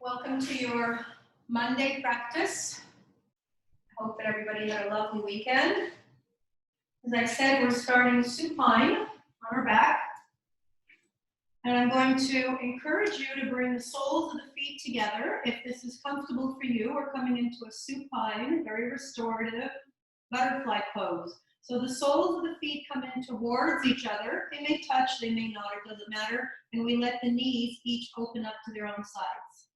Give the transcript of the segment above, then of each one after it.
Welcome to your Monday practice. I hope that everybody had a lovely weekend. As I said, we're starting supine on our back. And I'm going to encourage you to bring the soles of the feet together. If this is comfortable for you, we're coming into a supine, very restorative butterfly pose. So the soles of the feet come in towards each other. They may touch, they may not, it doesn't matter. And we let the knees each open up to their own sides.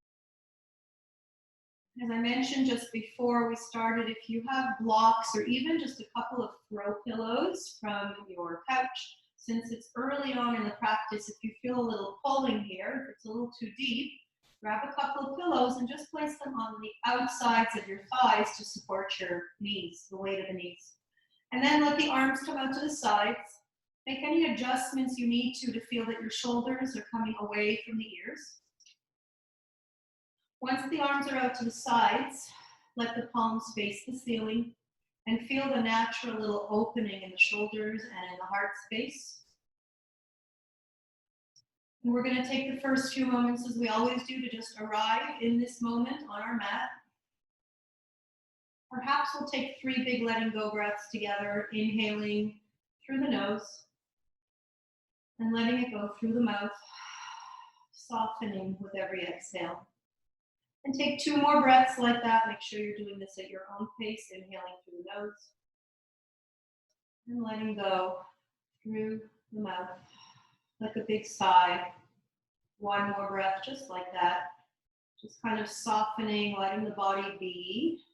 As I mentioned just before we started, if you have blocks or even just a couple of throw pillows from your couch, since it's early on in the practice, if you feel a little pulling here, if it's a little too deep, grab a couple of pillows and just place them on the outsides of your thighs to support your knees, the weight of the knees. And then let the arms come out to the sides. Make any adjustments you need to feel that your shoulders are coming away from the ears. Once the arms are out to the sides, let the palms face the ceiling and feel the natural little opening in the shoulders and in the heart space. And we're going to take the first few moments, as we always do, to just arrive in this moment on our mat. Perhaps we'll take 3 big letting go breaths together, inhaling through the nose and letting it go through the mouth, softening with every exhale. And take 2 more breaths like that. Make sure you're doing this at your own pace, inhaling through the nose and letting go through the mouth like a big sigh. 1 more breath just like that. Just kind of softening, letting the body be.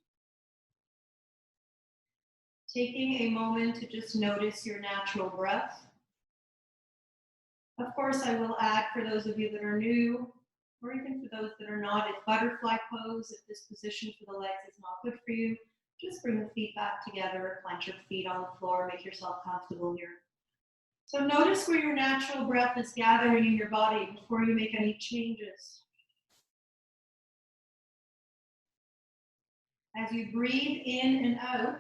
Taking a moment to just notice your natural breath. Of course, I will add, for those of you that are new, or even for those that are not, it's butterfly pose. If this position for the legs is not good for you, just bring the feet back together, plant your feet on the floor, make yourself comfortable here. So notice where your natural breath is gathering in your body before you make any changes. As you breathe in and out,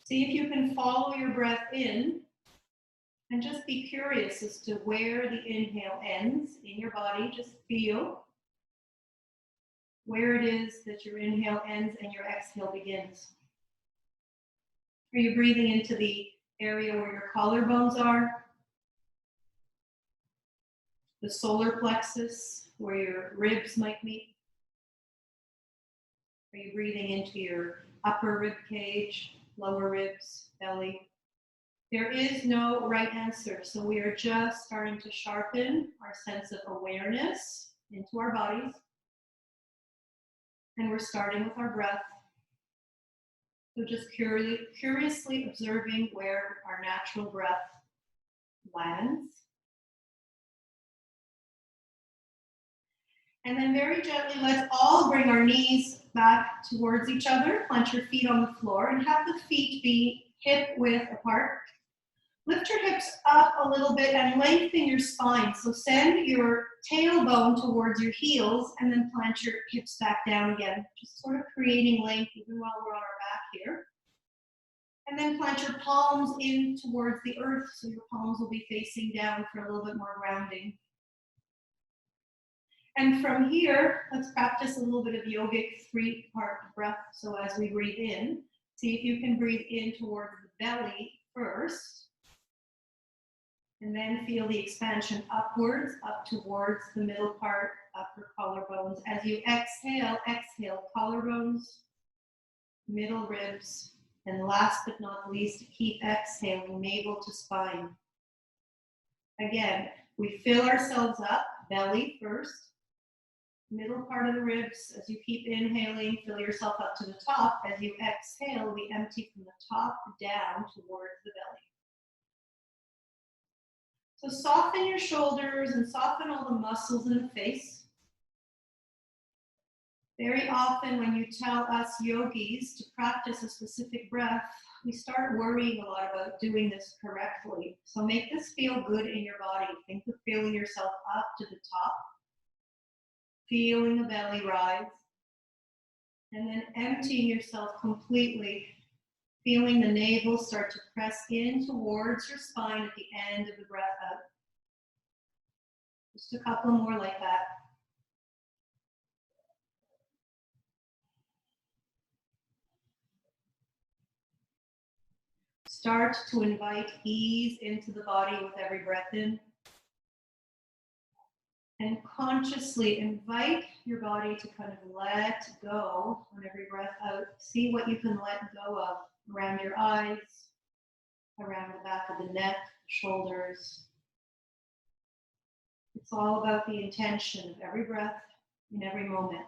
see if you can follow your breath in. And just be curious as to where the inhale ends in your body. Just feel where it is that your inhale ends and your exhale begins. Are you breathing into the area where your collarbones are? The solar plexus, where your ribs might meet? Are you breathing into your upper rib cage, lower ribs, belly? There is no right answer, so we are just starting to sharpen our sense of awareness into our bodies. And we're starting with our breath. So just curiously observing where our natural breath lands. And then very gently, let's all bring our knees back towards each other. Plant your feet on the floor and have the feet be hip-width apart. Lift your hips up a little bit and lengthen your spine. So send your tailbone towards your heels and then plant your hips back down again. Just sort of creating length even while we're on our back here. And then plant your palms in towards the earth so your palms will be facing down for a little bit more grounding. And from here, let's practice a little bit of yogic 3-part breath. So as we breathe in, see if you can breathe in towards the belly first. And then feel the expansion upwards, up towards the middle part, upper collarbones. As you exhale, exhale collarbones, middle ribs, and last but not least, keep exhaling, navel to spine. Again, we fill ourselves up, belly first, middle part of the ribs. As you keep inhaling, fill yourself up to the top. As you exhale, we empty from the top down towards the belly. So soften your shoulders and soften all the muscles in the face. Very often when you tell us yogis to practice a specific breath, we start worrying a lot about doing this correctly. So make this feel good in your body. Think of feeling yourself up to the top, feeling the belly rise, and then emptying yourself completely. Feeling the navel start to press in towards your spine at the end of the breath out. Just a couple more like that. Start to invite ease into the body with every breath in. And consciously invite your body to kind of let go on every breath out. See what you can let go of around your eyes, around the back of the neck, shoulders. It's all about the intention of every breath in every moment.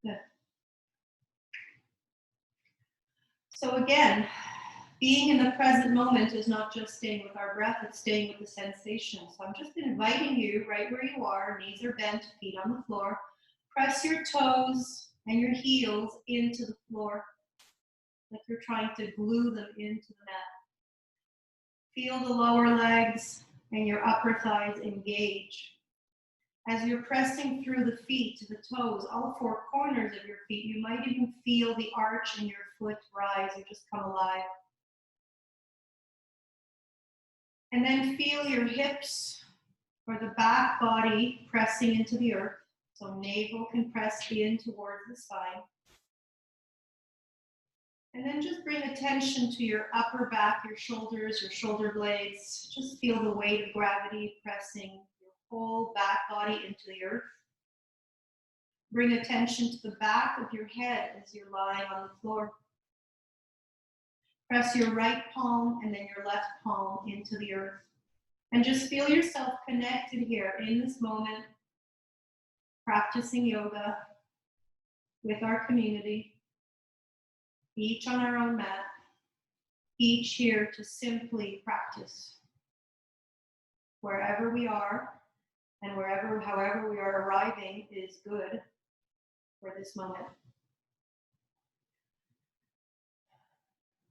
Good. So again, being in the present moment is not just staying with our breath, it's staying with the sensation. So I'm just inviting you right where you are, knees are bent, feet on the floor. Press your toes and your heels into the floor, like you're trying to glue them into the mat. Feel the lower legs and your upper thighs engage. As you're pressing through the feet to the toes, all four corners of your feet, you might even feel the arch in your foot rise or just come alive. And then feel your hips or the back body pressing into the earth. So navel can press in towards the spine. And then just bring attention to your upper back, your shoulders, your shoulder blades. Just feel the weight of gravity pressing your whole back body into the earth. Bring attention to the back of your head as you're lying on the floor. Press your right palm and then your left palm into the earth. And just feel yourself connected here in this moment, practicing yoga with our community, each on our own mat, each here to simply practice. Wherever we are and however we are arriving is good for this moment.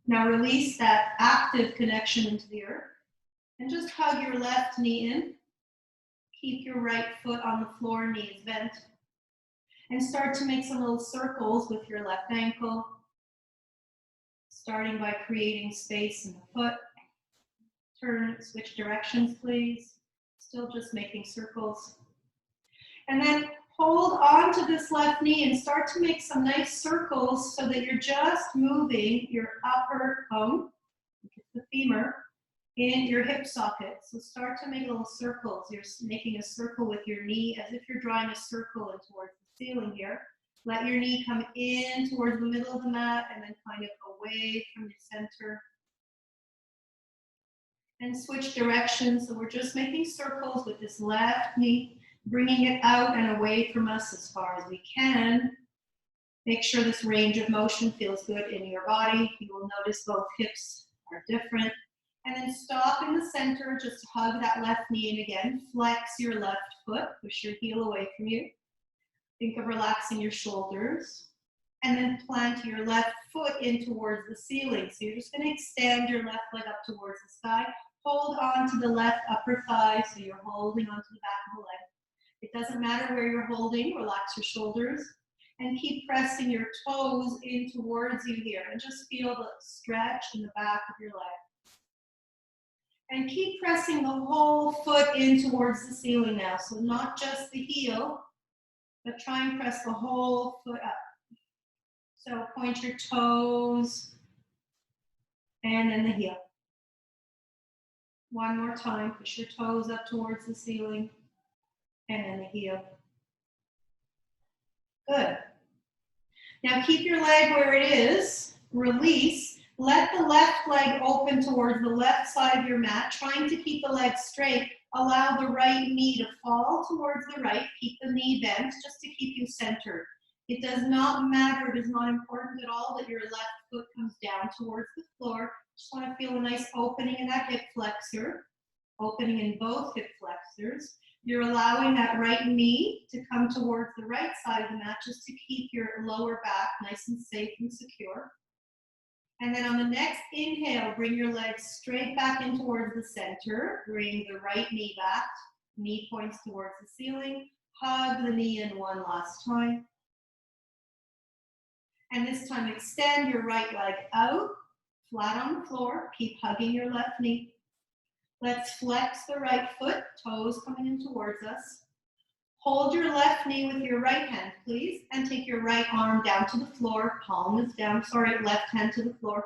Now release that active connection into the earth and just hug your left knee in. Keep your right foot on the floor, knees bent. And start to make some little circles with your left ankle. Starting by creating space in the foot. Turn, switch directions, please. Still just making circles. And then hold on to this left knee and start to make some nice circles so that you're just moving your upper bone, which is the femur, in your hip socket. So start to make little circles. You're making a circle with your knee as if you're drawing a circle in towards the ceiling here. Let your knee come in towards the middle of the mat and then kind of away from your center. And switch directions. So we're just making circles with this left knee, bringing it out and away from us as far as we can. Make sure this range of motion feels good in your body. You will notice both hips are different. And then stop in the center, just hug that left knee in again. Flex your left foot, push your heel away from you. Think of relaxing your shoulders. And then plant your left foot in towards the ceiling. So you're just going to extend your left leg up towards the sky. Hold on to the left upper thigh, so you're holding onto the back of the leg. It doesn't matter where you're holding, relax your shoulders. And keep pressing your toes in towards you here. And just feel the stretch in the back of your leg. And keep pressing the whole foot in towards the ceiling now. So not just the heel, but try and press the whole foot up. So point your toes and then the heel. One more time, push your toes up towards the ceiling and then the heel. Good. Now keep your leg where it is, release. Let the left leg open towards the left side of your mat, trying to keep the leg straight. Allow the right knee to fall towards the right. Keep the knee bent just to keep you centered. It does not matter, it is not important at all that your left foot comes down towards the floor. Just want to feel a nice opening in that hip flexor, opening in both hip flexors. You're allowing that right knee to come towards the right side of the mat just to keep your lower back nice and safe and secure. And then on the next inhale, bring your legs straight back in towards the center. Bring the right knee back. Knee points towards the ceiling. Hug the knee in one last time. And this time extend your right leg out, flat on the floor. Keep hugging your left knee. Let's flex the right foot, toes coming in towards us. Hold your left knee with your right hand, please, and take your right arm down to the floor. Palm is down, sorry, left hand to the floor.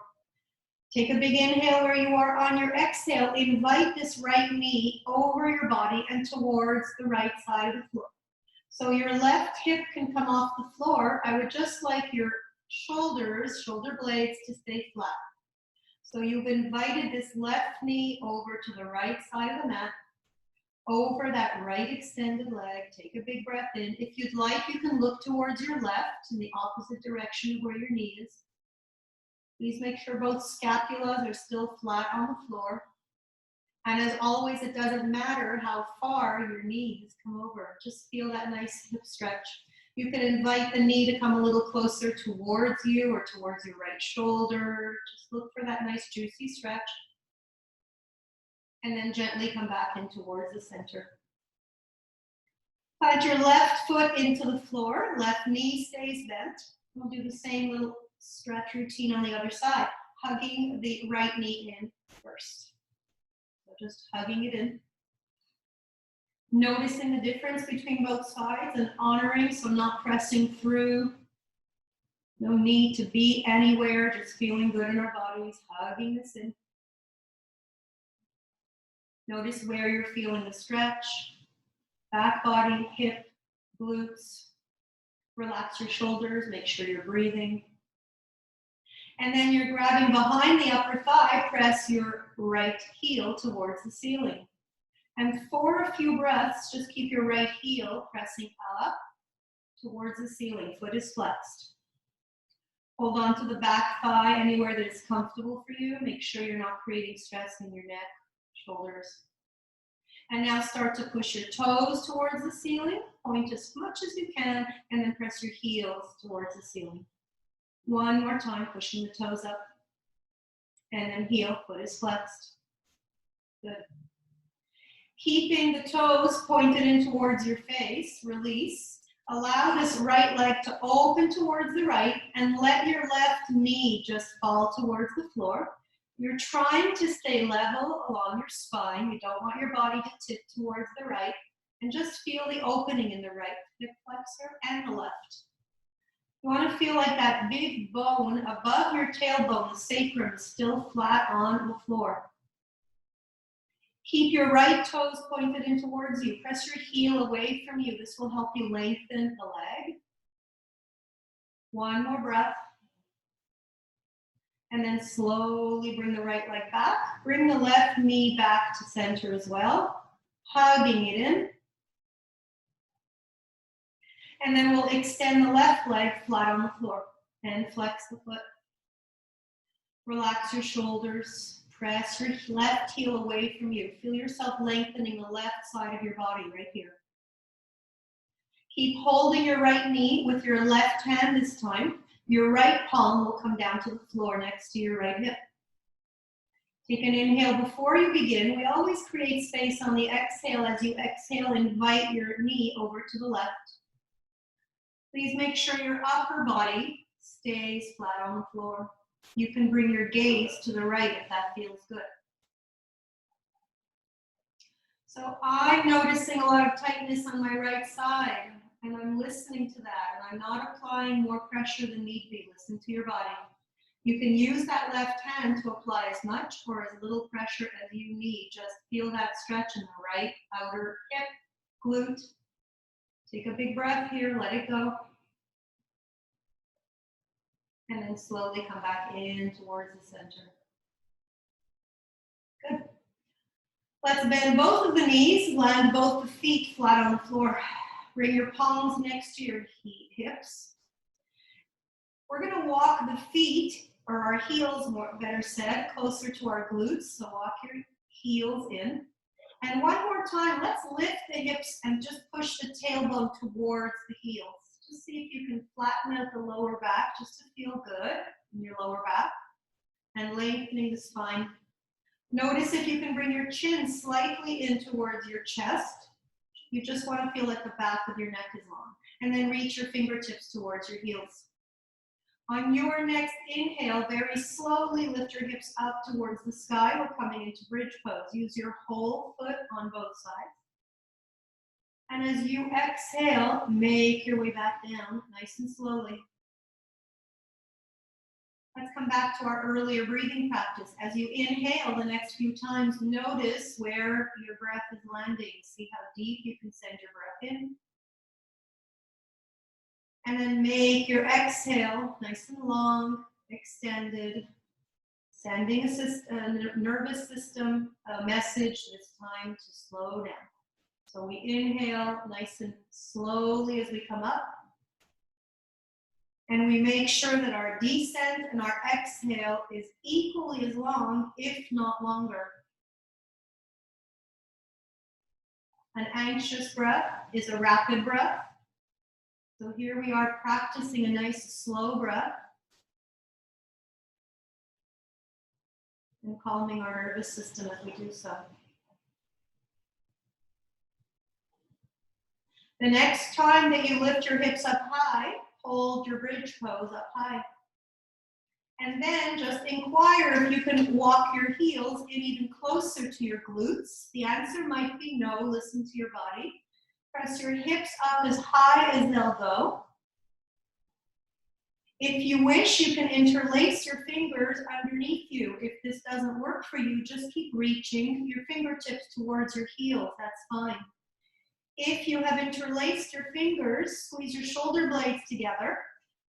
Take a big inhale where you are. On your exhale, invite this right knee over your body and towards the right side of the floor. So your left hip can come off the floor. I would just like your shoulders, shoulder blades to stay flat. So you've invited this left knee over to the right side of the mat, over that right extended leg. Take a big breath in. If you'd like, you can look towards your left in the opposite direction of where your knee is. Please make sure both scapulas are still flat on the floor. And as always, it doesn't matter how far your knees come over. Just feel that nice hip stretch. You can invite the knee to come a little closer towards you or towards your right shoulder. Just look for that nice juicy stretch. And then gently come back in towards the center. Plant your left foot into the floor. Left knee stays bent. We'll do the same little stretch routine on the other side. Hugging the right knee in first. So just hugging it in. Noticing the difference between both sides and honoring, so not pressing through. No need to be anywhere, just feeling good in our bodies, hugging this in. Notice where you're feeling the stretch. Back body, hip, glutes. Relax your shoulders, make sure you're breathing. And then you're grabbing behind the upper thigh, press your right heel towards the ceiling. And for a few breaths, just keep your right heel pressing up towards the ceiling. Foot is flexed. Hold on to the back thigh anywhere that is comfortable for you. Make sure you're not creating stress in your neck, shoulders. And now start to push your toes towards the ceiling. Point as much as you can, and then press your heels towards the ceiling. One more time, pushing the toes up. And then heel, foot is flexed. Good. Keeping the toes pointed in towards your face, release. Allow this right leg to open towards the right and let your left knee just fall towards the floor. You're trying to stay level along your spine. You don't want your body to tip towards the right. And just feel the opening in the right hip flexor and the left. You want to feel like that big bone above your tailbone, the sacrum, is still flat on the floor. Keep your right toes pointed in towards you. Press your heel away from you. This will help you lengthen the leg. One more breath. And then slowly bring the right leg back. Bring the left knee back to center as well. Hugging it in. And then we'll extend the left leg flat on the floor and flex the foot. Relax your shoulders. Press your left heel away from you. Feel yourself lengthening the left side of your body right here. Keep holding your right knee with your left hand this time. Your right palm will come down to the floor next to your right hip. Take an inhale before you begin. We always create space on the exhale. As you exhale, invite your knee over to the left. Please make sure your upper body stays flat on the floor. You can bring your gaze to the right if that feels good. So I'm noticing a lot of tightness on my right side, and I'm listening to that, and I'm not applying more pressure than need be. Listen to your body. You can use that left hand to apply as much or as little pressure as you need. Just feel that stretch in the right outer hip, glute. Take a big breath here, let it go. And then slowly come back in towards the center. Good. Let's bend both of the knees, land both the feet flat on the floor. Bring your palms next to your hips. We're going to walk the feet, or our heels, better said, closer to our glutes. So walk your heels in. And one more time, let's lift the hips and just push the tailbone towards the heels. Just see if you can flatten out the lower back just to feel good in your lower back and lengthening the spine. Notice if you can bring your chin slightly in towards your chest. You just want to feel like the back of your neck is long. And then reach your fingertips towards your heels. On your next inhale, very slowly lift your hips up towards the sky. We're coming into bridge pose. Use your whole foot on both sides. And as you exhale, make your way back down, nice and slowly. Let's come back to our earlier breathing practice. As you inhale the next few times, notice where your breath is landing. See how deep you can send your breath in. And then make your exhale nice and long, extended, sending a nervous system a message that it's time to slow down. So we inhale nice and slowly as we come up. And we make sure that our descent and our exhale is equally as long, if not longer. An anxious breath is a rapid breath. So here we are practicing a nice slow breath and calming our nervous system as we do so. The next time that you lift your hips up high, hold your bridge pose up high. And then just inquire if you can walk your heels in even closer to your glutes. The answer might be no. Listen to your body. Press your hips up as high as they'll go. If you wish, you can interlace your fingers underneath you. If this doesn't work for you, just keep reaching your fingertips towards your heels. That's fine. If you have interlaced your fingers, squeeze your shoulder blades together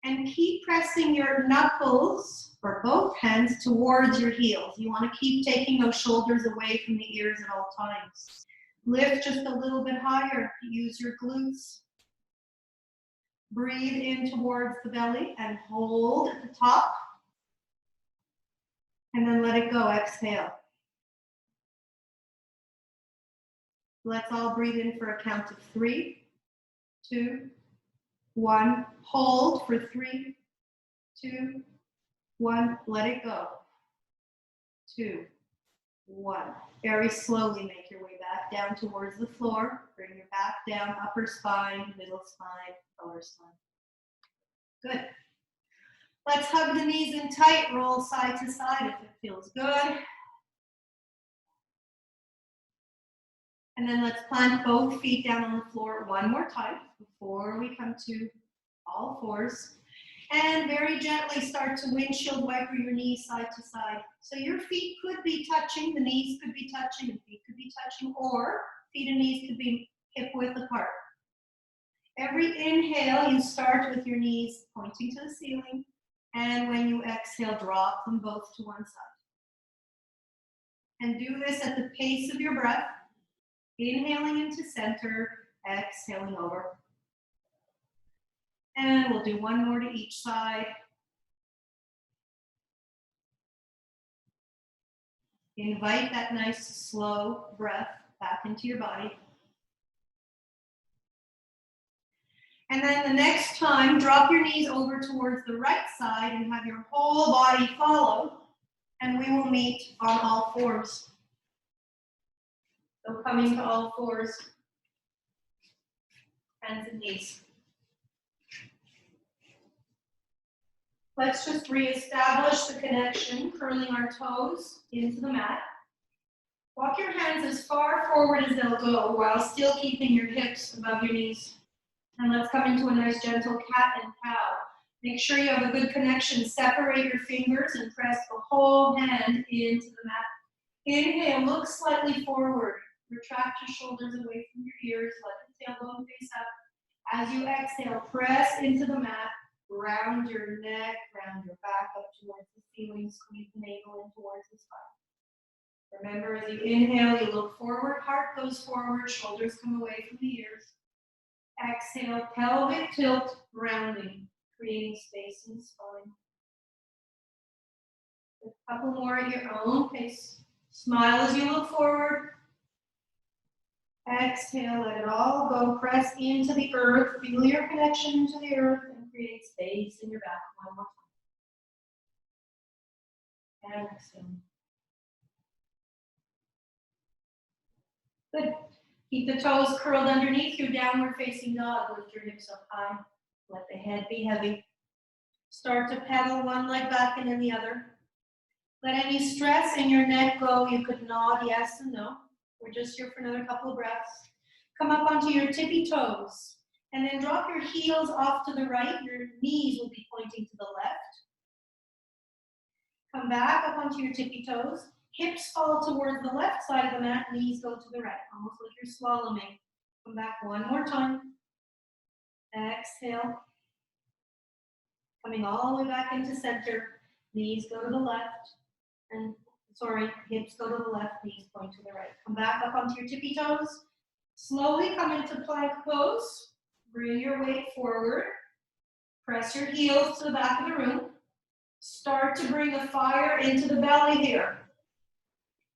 and keep pressing your knuckles or both hands towards your heels. You want to keep taking those shoulders away from the ears at all times. Lift just a little bit higher. Use your glutes. Breathe in towards the belly and hold at the top. And then let it go. Exhale. Let's all breathe in for a count of 3, 2, 1. Hold for 3, 2, 1. Let it go. 2, 1. Very slowly make your way back down towards the floor. Bring your back down, upper spine, middle spine, lower spine. Good. Let's hug the knees in tight, roll side to side if it feels good. And then let's plant both feet down on the floor one more time before we come to all fours. And very gently start to windshield wiper your knees side to side. So your feet could be touching, the knees could be touching, the feet could be touching, or feet and knees could be hip width apart. Every inhale, you start with your knees pointing to the ceiling. And when you exhale, drop them both to one side. And do this at the pace of your breath. Inhaling into center, exhaling over. And we'll do one more to each side. Invite that nice slow breath back into your body. And then the next time, drop your knees over towards the right side and have your whole body follow. And we will meet on all fours. So coming to all fours, hands and knees. Let's just reestablish the connection, curling our toes into the mat. Walk your hands as far forward as they'll go while still keeping your hips above your knees. And let's come into a nice gentle cat and cow. Make sure you have a good connection. Separate your fingers and press the whole hand into the mat. Inhale, look slightly forward. Retract your shoulders away from your ears. Let the tailbone face up. As you exhale, press into the mat. Round your neck, round your back up towards the ceiling. Squeeze the navel in towards the spine. Remember, as you inhale, you look forward. Heart goes forward. Shoulders come away from the ears. Exhale, pelvic tilt, rounding, creating space in the spine. A couple more at your own pace. Smile as you look forward. Exhale, let it all go. Press into the earth. Feel your connection to the earth and create space in your back. One more time. And exhale. Good. Keep the toes curled underneath you, downward facing dog. Lift your hips up high. Let the head be heavy. Start to pedal one leg back and then the other. Let any stress in your neck go. You could nod yes and no. We're just here for another couple of breaths. Come up onto your tippy toes. And then drop your heels off to the right. Your knees will be pointing to the left. Come back up onto your tippy toes. Hips fall towards the left side of the mat. Knees go to the right, almost like you're slaloming. Come back one more time. Exhale. Coming all the way back into center. Knees go to the left. And sorry, hips go to the left, knees point to the right. Come back up onto your tippy toes. Slowly come into plank pose. Bring your weight forward. Press your heels to the back of the room. Start to bring the fire into the belly here.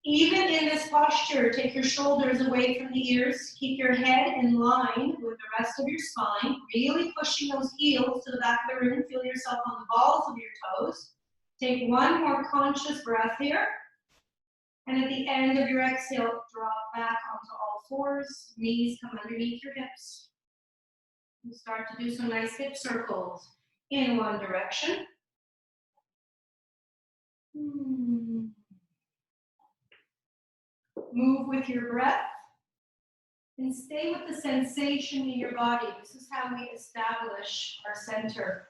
Even in this posture, take your shoulders away from the ears. Keep your head in line with the rest of your spine. Really pushing those heels to the back of the room. Feel yourself on the balls of your toes. Take one more conscious breath here. And at the end of your exhale, drop back onto all fours. Knees come underneath your hips. And start to do some nice hip circles in one direction. Move with your breath. And stay with the sensation in your body. This is how we establish our center.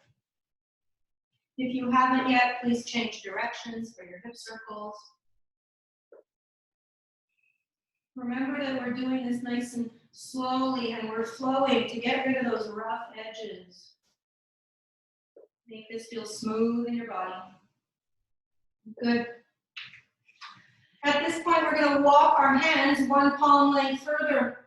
If you haven't yet, please change directions for your hip circles. Remember that we're doing this nice and slowly, and we're flowing to get rid of those rough edges. Make this feel smooth in your body. Good. At this point, we're going to walk our hands one palm length further.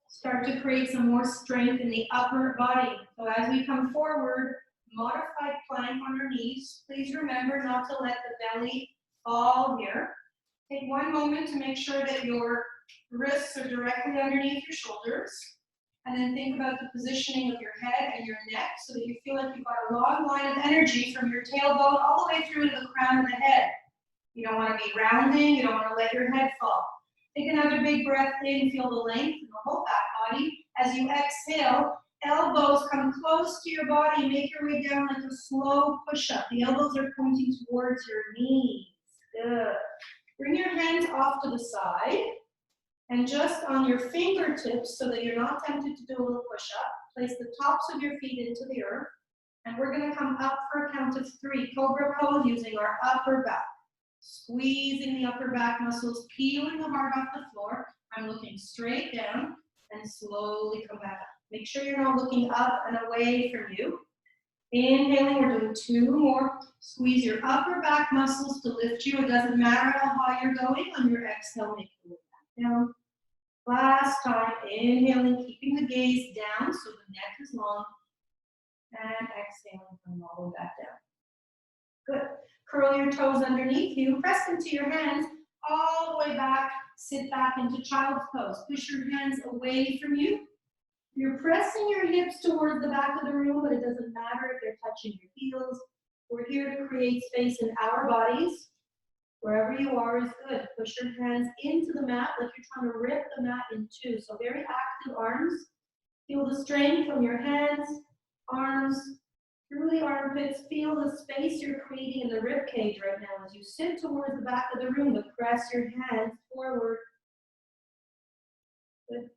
Start to create some more strength in the upper body. So as we come forward, modified plank on our knees. Please remember not to let the belly fall here. Take one moment to make sure that your wrists are directly underneath your shoulders. And then think about the positioning of your head and your neck so that you feel like you've got a long line of energy from your tailbone all the way through to the crown of the head. You don't want to be rounding, you don't want to let your head fall. Take another big breath in, feel the length of the whole back body. As you exhale, elbows come close to your body. Make your way down like a slow push-up. The elbows are pointing towards your knees. Good. Bring your hands off to the side. And just on your fingertips, so that you're not tempted to do a little push-up, place the tops of your feet into the earth. And we're going to come up for a count of 3. Cobra pose using our upper back. Squeezing the upper back muscles, peeling the heart off the floor. I'm looking straight down and slowly come back up. Make sure you're not looking up and away from you. Inhaling, we're doing 2 more. Squeeze your upper back muscles to lift you. It doesn't matter how high you're going. On your exhale, make your way back down. Last time, inhaling, keeping the gaze down so the neck is long. And exhaling, come all the way back down. Good. Curl your toes underneath you. Press into your hands all the way back. Sit back into child's pose. Push your hands away from you. You're pressing your hips towards the back of the room, but it doesn't matter if they're touching your heels. We're here to create space in our bodies. Wherever you are is good. Push your hands into the mat like you're trying to rip the mat in 2. So very active arms. Feel the strength from your hands, arms, through the armpits. Feel the space you're creating in the rib cage right now as you sit towards the back of the room, but press your hands forward. Good.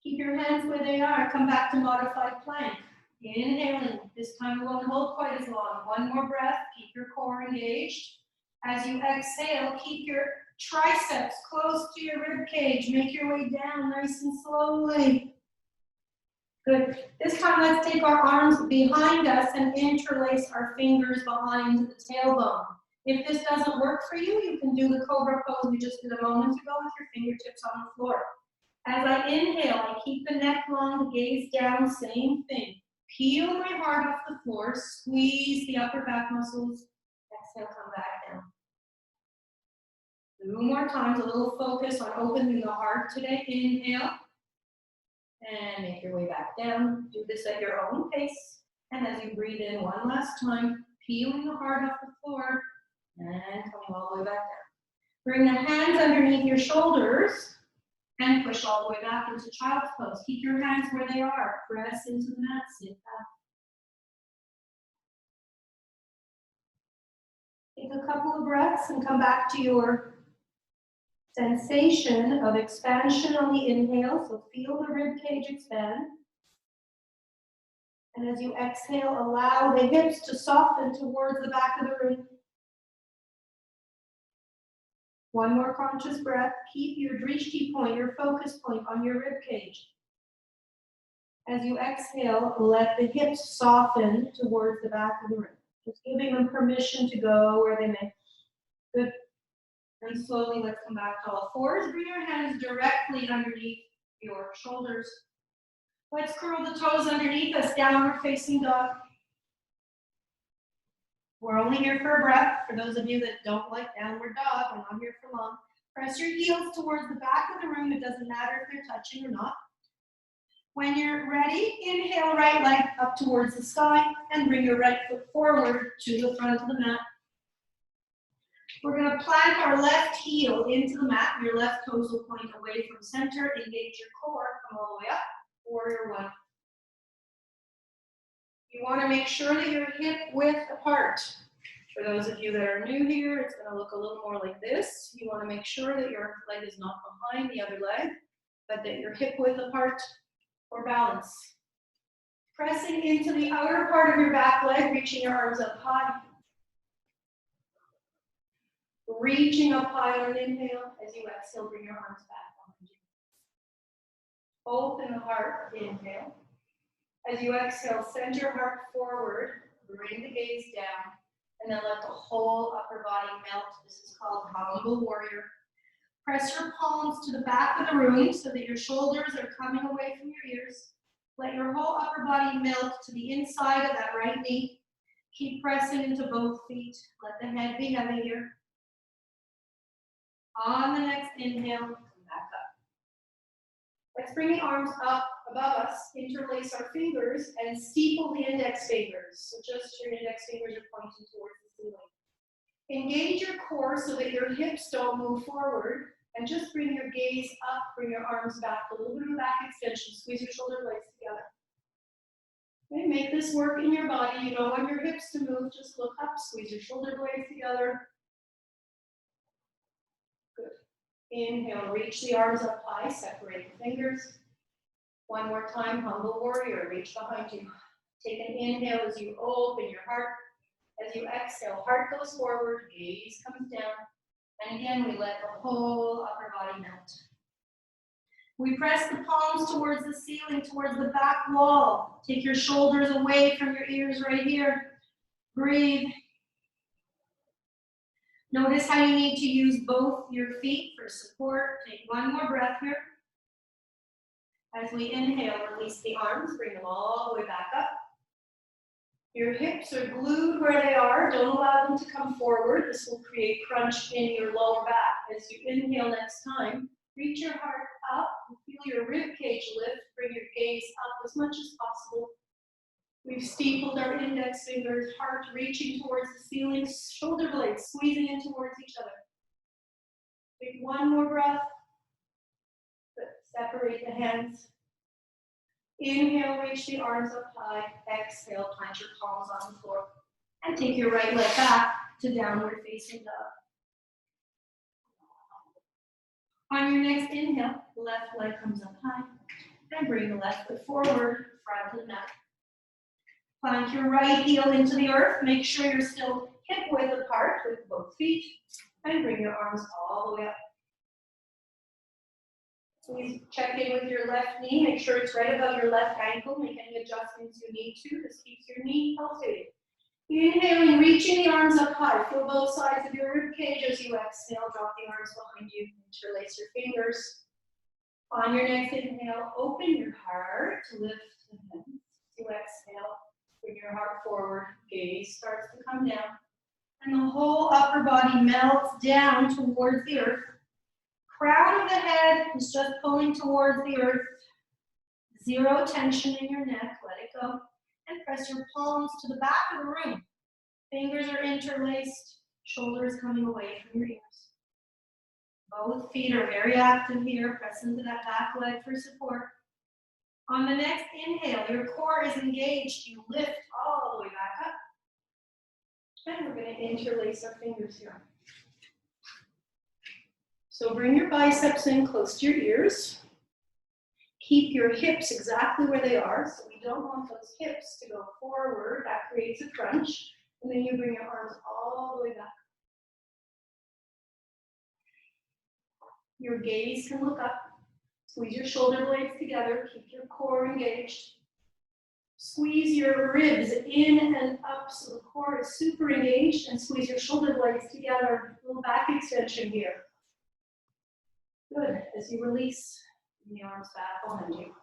Keep your hands where they are. Come back to modified plank. Inhaling. This time we won't hold quite as long. One more breath. Keep your core engaged. As you exhale, keep your triceps close to your rib cage. Make your way down nice and slowly. Good. This time, let's take our arms behind us and interlace our fingers behind the tailbone. If this doesn't work for you, you can do the cobra pose we just did a moment ago with your fingertips on the floor. As I inhale, I keep the neck long, gaze down, same thing. Peel my heart off the floor, squeeze the upper back muscles. Exhale, come back down. 2 more times, a little focus on opening the heart today. Inhale. And make your way back down. Do this at your own pace. And as you breathe in one last time, peeling the heart off the floor and coming all the way back down. Bring the hands underneath your shoulders and push all the way back into child's pose. Keep your hands where they are. Press into the mat, sit back. Take a couple of breaths and come back to your Sensation of expansion on the inhale, so feel the rib cage expand. And as you exhale, allow the hips to soften towards the back of the room. One more conscious breath. Keep your drishti point, your focus point on your rib cage. As you exhale, let the hips soften towards the back of the room. Just giving them permission to go where they may. Good. And slowly, let's come back to all fours. Bring your hands directly underneath your shoulders. Let's curl the toes underneath us, downward facing dog. We're only here for a breath. For those of you that don't like downward dog, we're not here for long. Press your heels towards the back of the room. It doesn't matter if they're touching or not. When you're ready, inhale right leg up towards the sky and bring your right foot forward to the front of the mat. We're going to plant our left heel into the mat. Your left toes will point away from center. Engage your core. Come all the way up. Warrior one. You want to make sure that you're hip width apart. For those of you that are new here, it's going to look a little more like this. You want to make sure that your leg is not behind the other leg, but that you're hip width apart for balance. Pressing into the outer part of your back leg, reaching your arms up high. Reaching up high on an inhale. As you exhale, bring your arms back behind you. Open the heart, inhale. As you exhale, send your heart forward, bring the gaze down, and then let the whole upper body melt. This is called humble warrior. Press your palms to the back of the room so that your shoulders are coming away from your ears. Let your whole upper body melt to the inside of that right knee. Keep pressing into both feet. Let the head be heavy here. On the next inhale, come back up. Let's bring the arms up above us, interlace our fingers, and steeple the index fingers. So just your index fingers are pointing towards the ceiling. Engage your core so that your hips don't move forward, and just bring your gaze up, bring your arms back, a little bit of a back extension, squeeze your shoulder blades together. Okay, make this work in your body. You don't want your hips to move, just look up, squeeze your shoulder blades together. Good. Inhale, reach the arms up high, separate the fingers. One more time, humble warrior, reach behind you. Take an inhale as you open your heart. As you exhale, heart goes forward, gaze comes down. And again, we let the whole upper body melt. We press the palms towards the ceiling, towards the back wall. Take your shoulders away from your ears right here. Breathe. Notice how you need to use both your feet for support. Take one more breath here. As we inhale, release the arms, bring them all the way back up. Your hips are glued where they are. Don't allow them to come forward. This will create crunch in your lower back. As you inhale next time, reach your heart up. Feel your rib cage lift. Bring your gaze up as much as possible. We've steepled our index fingers, heart reaching towards the ceiling, shoulder blades squeezing in towards each other. Take one more breath. Separate the hands. Inhale, reach the arms up high. Exhale, plant your palms on the floor. And take your right leg back to downward facing dog. On your next inhale, left leg comes up high. And bring the left foot forward, front of the mat. Plant your right heel into the earth. Make sure you're still hip width apart with both feet. And bring your arms all the way up. Please check in with your left knee. Make sure it's right above your left ankle. Make any adjustments you need to. This keeps your knee pulsating. Inhaling, reaching the arms up high. Feel both sides of your rib cage as you exhale. Drop the arms behind you. Interlace your fingers. On your next inhale, open your heart to lift the hands. You exhale, bring your heart forward. Gaze starts to come down. And the whole upper body melts down towards the earth. Crown of the head is just pulling towards the earth. Zero tension in your neck. Let it go. And press your palms to the back of the room. Fingers are interlaced. Shoulders coming away from your ears. Both feet are very active here. Press into that back leg for support. On the next inhale, your core is engaged. You lift all the way back up. And we're going to interlace our fingers here. So bring your biceps in close to your ears. Keep your hips exactly where they are. So we don't want those hips to go forward. That creates a crunch. And then you bring your arms all the way back. Your gaze can look up. Squeeze your shoulder blades together. Keep your core engaged. Squeeze your ribs in and up so the core is super engaged, and squeeze your shoulder blades together. A little back extension here. Good. As you release, bring the arms back behind you.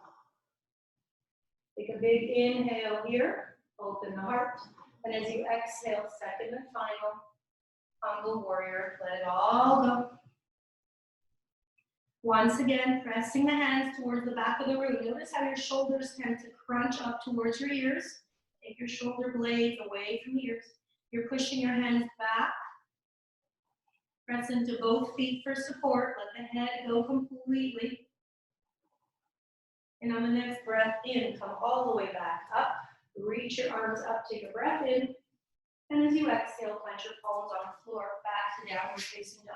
Take a big inhale here. Open the heart. And as you exhale, second and final, humble warrior. Let it all go. Once again, pressing the hands towards the back of the room. Notice how your shoulders tend to crunch up towards your ears. Take your shoulder blades away from the ears. You're pushing your hands back. Press into both feet for support. Let the head go completely. And on the next breath in, come all the way back up. Reach your arms up, take a breath in. And as you exhale, plant your palms on the floor, back to downward facing dog.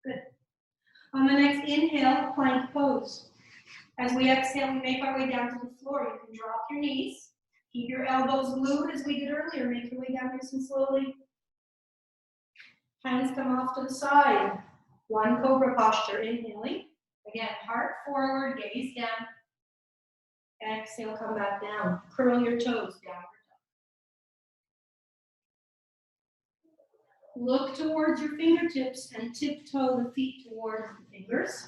Good. On the next inhale, plank pose. As we exhale, we make our way down to the floor. You can drop your knees. Keep your elbows glued as we did earlier. Make your way down nice and slowly. Hands come off to the side. One cobra posture, inhaling. Again, heart forward, gaze down. Exhale, come back down. Curl your toes, downward dog. Look towards your fingertips and tiptoe the feet towards the fingers.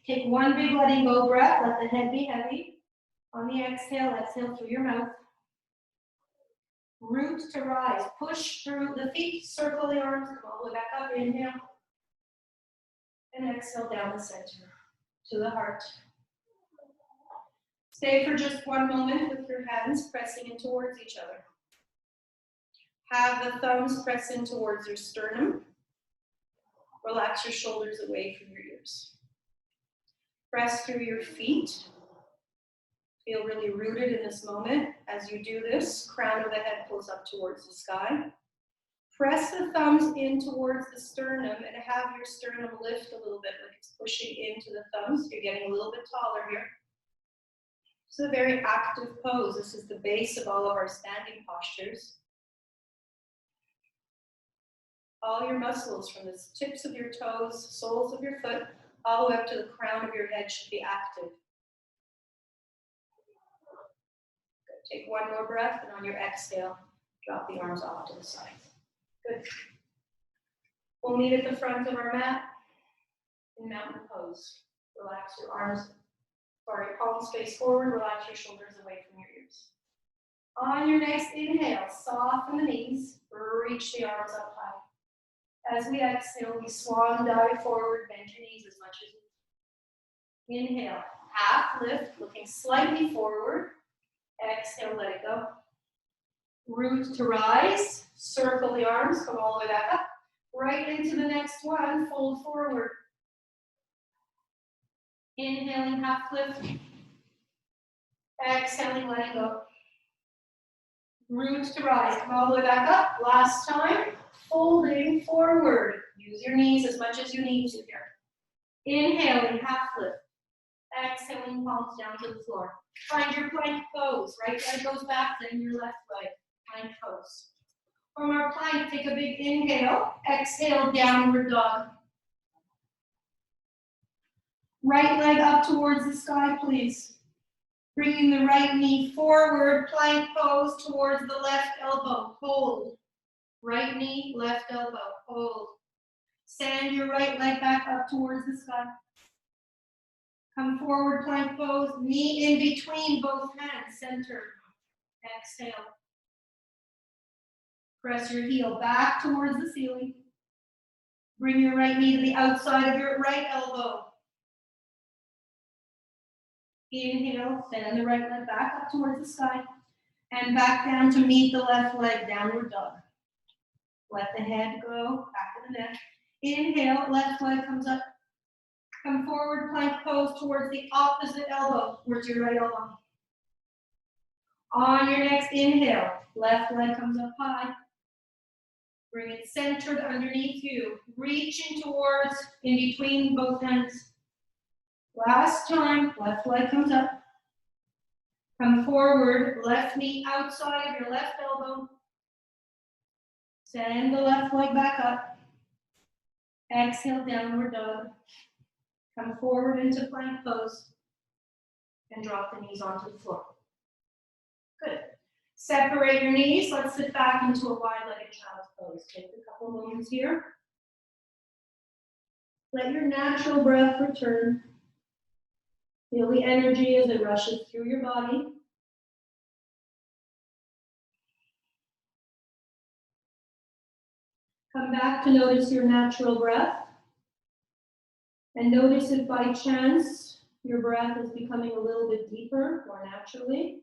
Take one big letting go breath. Let the head be heavy. On the exhale, exhale through your mouth. Root to rise. Push through the feet. Circle the arms. Come all the way back up. Inhale. And exhale down the center to the heart. Stay for just one moment with your hands pressing in towards each other. Have the thumbs press in towards your sternum. Relax your shoulders away from your ears. Press through your feet. Feel really rooted in this moment. As you do this, crown of the head pulls up towards the sky. Press the thumbs in towards the sternum and have your sternum lift a little bit like it's pushing into the thumbs. You're getting a little bit taller here. This is a very active pose. This is the base of all of our standing postures. All your muscles from the tips of your toes, soles of your foot, all the way up to the crown of your head should be active. Good. Take one more breath, and on your exhale, drop the arms off to the side. Good. We'll meet at the front of our mat in mountain pose. Relax your arms, palms face forward, relax your shoulders away from your ears. On your next inhale, soften the knees, reach the arms up high. As we exhale, we swan dive forward, bend your knees as much as you can. Inhale, half lift, looking slightly forward. Exhale, let it go. Root to rise, circle the arms, come all the way back up. Right into the next one, fold forward. Inhaling, half lift. Exhaling, letting go. Root to rise, come all the way back up. Last time, folding forward. Use your knees as much as you need to here. Inhaling, half lift. Exhaling, palms down to the floor. Find your plank pose. Right leg goes back, then your left leg. Plank pose. From our plank, take a big inhale. Exhale, downward dog. Right leg up towards the sky, please. Bringing the right knee forward, plank pose towards the left elbow. Hold. Right knee, left elbow. Hold. Send your right leg back up towards the sky. Come forward, plank pose. Knee in between both hands, center. Exhale. Press your heel back towards the ceiling. Bring your right knee to the outside of your right elbow. Inhale, send the right leg back up towards the sky. And back down to meet the left leg, downward dog. Let the head go, back of the neck. Inhale, left leg comes up. Come forward, plank pose towards the opposite elbow, towards your right elbow. On your next inhale, left leg comes up high. Bring it centered underneath you. Reaching towards, in between both hands. Last time, left leg comes up. Come forward, left knee outside of your left elbow. Send the left leg back up. Exhale, downward dog. Come forward into plank pose. And drop the knees onto the floor. Good. Separate your knees. Let's sit back into a wide-legged child's pose. Take a couple moments here. Let your natural breath return. Feel the energy as it rushes through your body. Come back to notice your natural breath. And notice if by chance your breath is becoming a little bit deeper more naturally.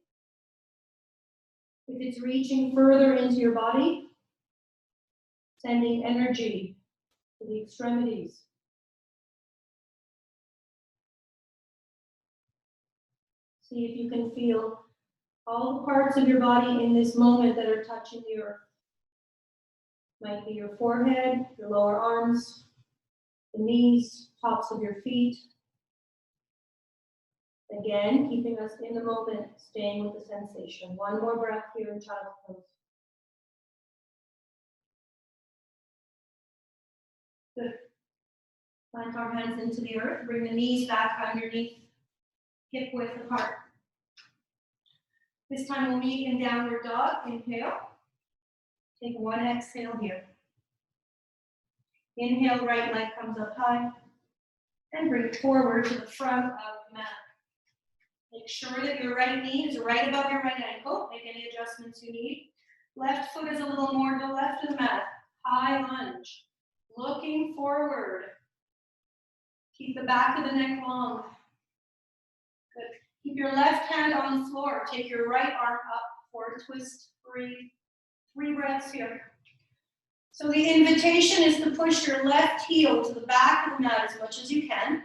If it's reaching further into your body, sending energy to the extremities. See if you can feel all the parts of your body in this moment that are touching the earth. Might be your forehead, your lower arms, the knees, tops of your feet. Again, keeping us in the moment, staying with the sensation. One more breath here in child's pose. Good. Plant our hands into the earth. Bring the knees back underneath, hip width apart. This time we'll meet in downward dog. Inhale. Take one exhale here. Inhale, right leg comes up high. And bring it forward to the front of the mat. Make sure that your right knee is right above your right ankle. Make any adjustments you need. Left foot is a little more to the left of the mat. High lunge. Looking forward. Keep the back of the neck long. Good. Keep your left hand on the floor. Take your right arm up for a twist. Breathe. 3 breaths here. So the invitation is to push your left heel to the back of the mat as much as you can.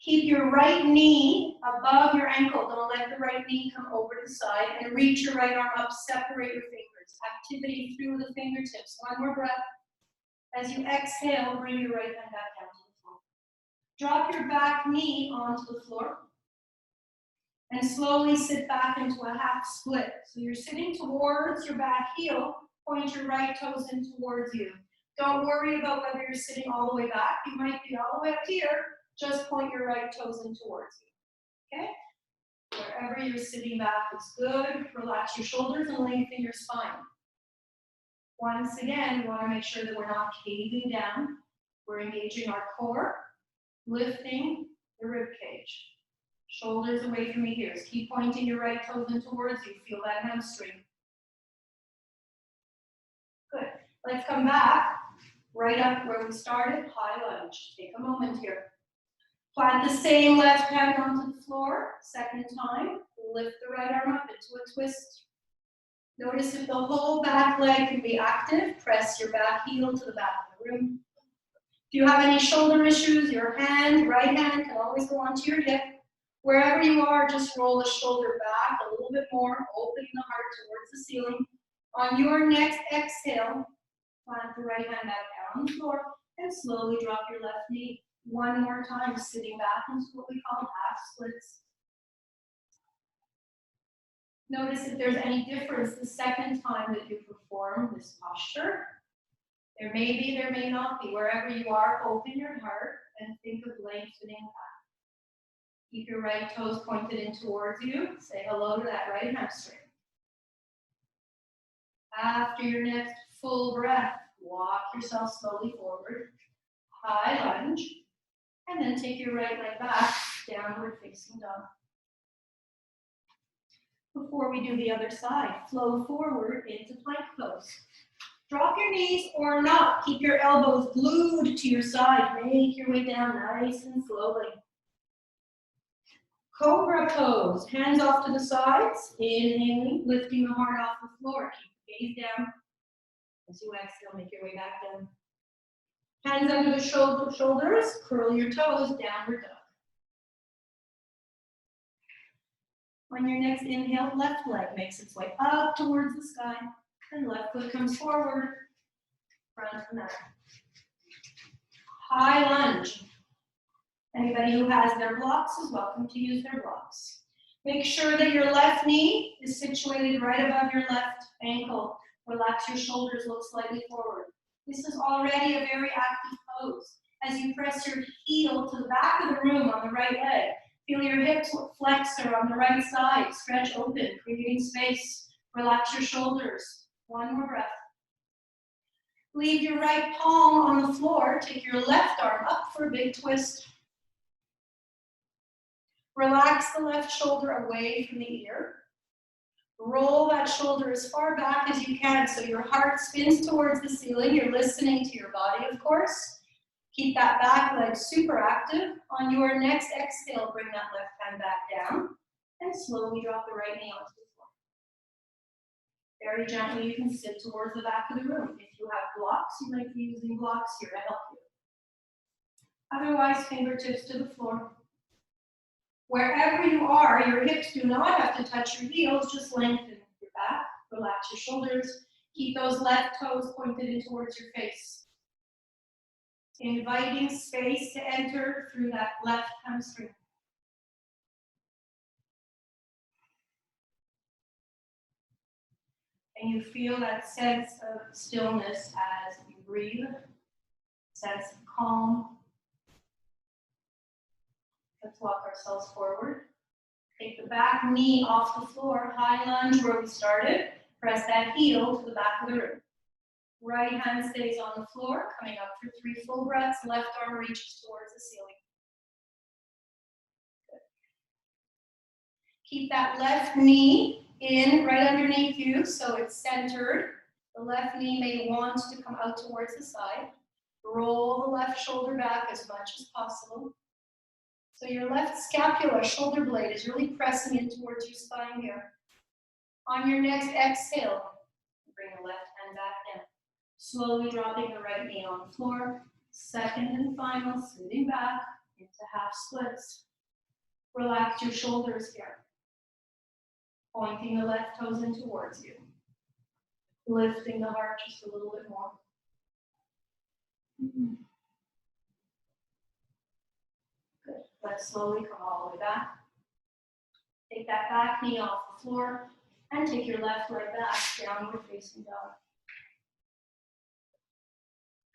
Keep your right knee above your ankle. Don't let the right knee come over to the side. And reach your right arm up. Separate your fingers. Activity through the fingertips. One more breath. As you exhale, bring your right hand back down to the floor. Drop your back knee onto the floor. And slowly sit back into a half split. So you're sitting towards your back heel. Point your right toes in towards you. Don't worry about whether you're sitting all the way back. You might be all the way up here. Just point your right toes in towards you. Okay? Wherever you're sitting back is good. Relax your shoulders and lengthen your spine. Once again, we want to make sure that we're not caving down. We're engaging our core, lifting the rib cage. Shoulders away from your ears. Keep pointing your right toes in towards you. Feel that hamstring. Good. Let's come back right up where we started. High lunge. Take a moment here. Plant the same left hand onto the floor. Second time. Lift the right arm up into a twist. Notice if the whole back leg can be active. Press your back heel to the back of the room. If you have any shoulder issues, your hand, right hand, can always go onto your hip. Wherever you are, just roll the shoulder back a little bit more, opening the heart towards the ceiling. On your next exhale, plant the right hand back down on the floor and slowly drop your left knee. One more time, sitting back into what we call half splits. Notice if there's any difference the second time that you perform this posture. There may be, there may not be. Wherever you are, open your heart and think of lengthening back. Keep your right toes pointed in towards you. Say hello to that right hamstring. After your next full breath, walk yourself slowly forward. High lunge. And then take your right leg back, downward facing dog. Before we do the other side, flow forward into plank pose. Drop your knees or not. Keep your elbows glued to your side. Make your way down nice and slowly. Cobra pose. Hands off to the sides. Inhaling, lifting the heart off the floor. Keep the gaze down. As you exhale, make your way back down. Hands under the shoulders. Curl your toes. Downward dog. On your next inhale, left leg makes its way up towards the sky, and left foot comes forward. front of the mat. High lunge. Anybody who has their blocks is welcome to use their blocks. Make sure that your left knee is situated right above your left ankle. Relax your shoulders, look slightly forward. This is already a very active pose. As you press your heel to the back of the room on the right leg, feel your hips flexor on the right side, stretch open, creating space. Relax your shoulders. One more breath. Leave your right palm on the floor. Take your left arm up for a big twist. Relax the left shoulder away from the ear. Roll that shoulder as far back as you can so your heart spins towards the ceiling. You're listening to your body, of course. Keep that back leg super active. On your next exhale, bring that left hand back down and slowly drop the right knee onto the floor. Very gently, you can sit towards the back of the room. If you have blocks, you might be using blocks here to help you. Otherwise, fingertips to the floor. Wherever you are, your hips do not have to touch your heels, just lengthen your back, relax your shoulders, keep those left toes pointed in towards your face. Inviting space to enter through that left hamstring. And you feel that sense of stillness as you breathe, sense of calm. Let's walk ourselves forward. Take the back knee off the floor, high lunge where we started. Press that heel to the back of the room. Right hand stays on the floor, coming up for 3 full breaths. Left arm reaches towards the ceiling. Good. Keep that left knee in right underneath you so it's centered. The left knee may want to come out towards the side. Roll the left shoulder back as much as possible. So your left scapula, shoulder blade, is really pressing in towards your spine here. On your next exhale, bring the left hand back down. Slowly dropping the right knee on the floor. Second and final, sitting back into half splits. Relax your shoulders here. Pointing the left toes in towards you. Lifting the heart just a little bit more. Good. Let's slowly come all the way back. Take that back knee off the floor and take your left leg back, downward facing dog.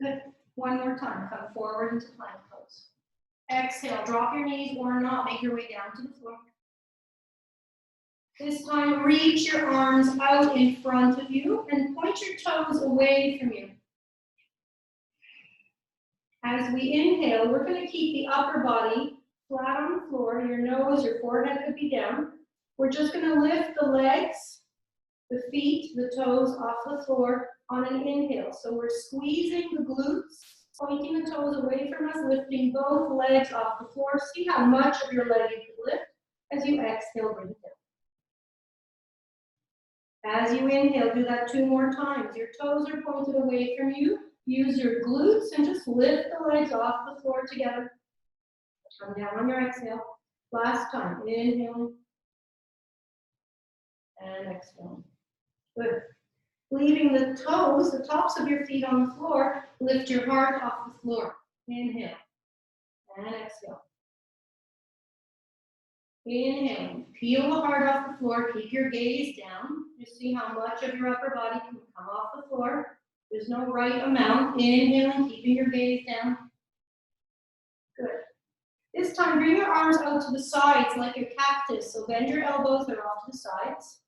Good. One more time. Come forward into plank pose. Exhale. Drop your knees or not. Make your way down to the floor. This time, reach your arms out in front of you and point your toes away from you. As we inhale, we're going to keep the upper body flat on the floor. Your nose, your forehead could be down. We're just going to lift the legs, the feet, the toes off the floor on an inhale. So we're squeezing the glutes, pointing the toes away from us, lifting both legs off the floor. See how much of your leg you can lift. As you exhale, bring it down. As you inhale, do that 2 more times. Your toes are pointed away from you. Use your glutes and just lift the legs off the floor together. Come down on your exhale. Last time. Inhaling. And exhaling. Good. Leaving the toes, the tops of your feet on the floor, lift your heart off the floor. Inhale. And exhale. Inhaling. Peel the heart off the floor. Keep your gaze down. Just see how much of your upper body can come off the floor. There's no right amount. Inhaling, keeping your gaze down. Good. This time, bring your arms out to the sides like a cactus. So bend your elbows, they're off to the sides.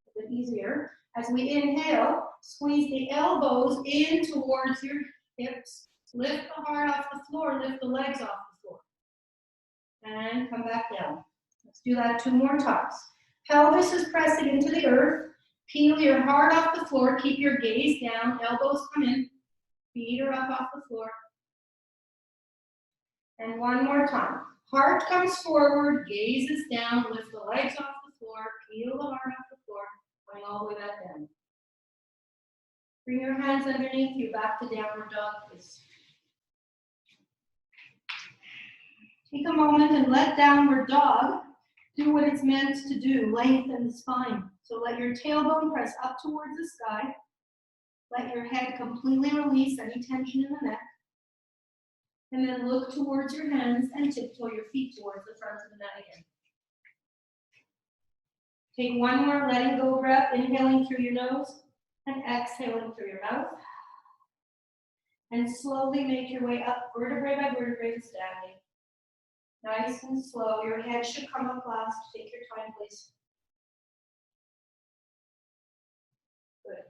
A bit easier. As we inhale, squeeze the elbows in towards your hips. Lift the heart off the floor, lift the legs off the floor. And come back down. Let's do that 2 more times. Pelvis is pressing into the earth. Peel your heart off the floor. Keep your gaze down. Elbows come in. Feet are up off the floor. And 1 more time. Heart comes forward. Gaze is down. Lift the legs off the floor. Peel the heart off the floor. Going all the way back down. Bring your hands underneath you. Back to downward dog, please. Take a moment and let downward dog do what it's meant to do. Lengthen the spine. So let your tailbone press up towards the sky. Let your head completely release any tension in the neck. And then look towards your hands and tiptoe your feet towards the front of the mat again. Take one more letting go breath, inhaling through your nose and exhaling through your mouth. And slowly make your way up vertebrae by vertebrae to standing. Nice and slow. Your head should come up last. Take your time, please. Good.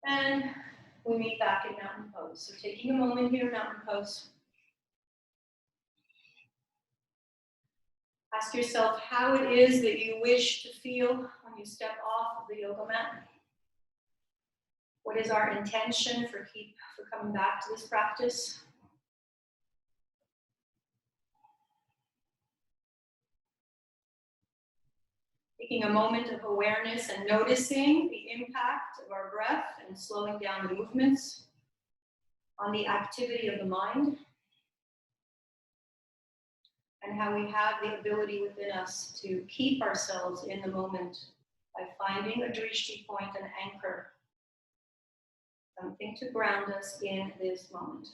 And we meet back in mountain pose. So taking a moment here, mountain pose. Ask yourself how it is that you wish to feel when you step off of the yoga mat. What is our intention for coming back to this practice? Taking a moment of awareness and noticing the impact of our breath and slowing down the movements on the activity of the mind, and how we have the ability within us to keep ourselves in the moment by finding a drishti point, an anchor, something to ground us in this moment.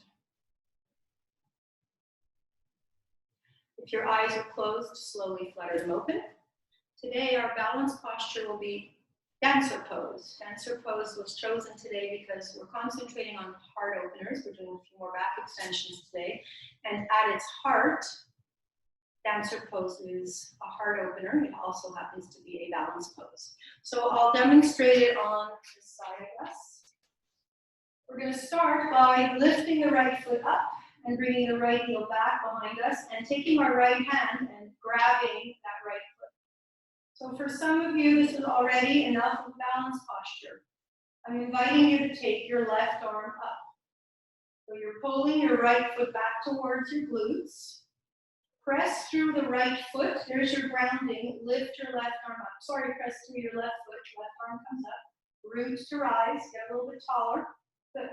If your eyes are closed, slowly flutter them open. Today, our balance posture will be dancer pose. Dancer pose was chosen today because we're concentrating on heart openers. We're doing a few more back extensions today. And at its heart, dancer pose is a heart opener. It also happens to be a balance pose. So I'll demonstrate it on this side of us. We're going to start by lifting the right foot up and bringing the right heel back behind us and taking our right hand and grabbing that right foot. So for some of you, this is already enough of balance posture. I'm inviting you to take your left arm up. So you're pulling your right foot back towards your glutes. Press through the right foot. There's your grounding. Lift your left arm up. Sorry, press through your left foot. Left arm comes up. Roots to rise. Get a little bit taller. Good.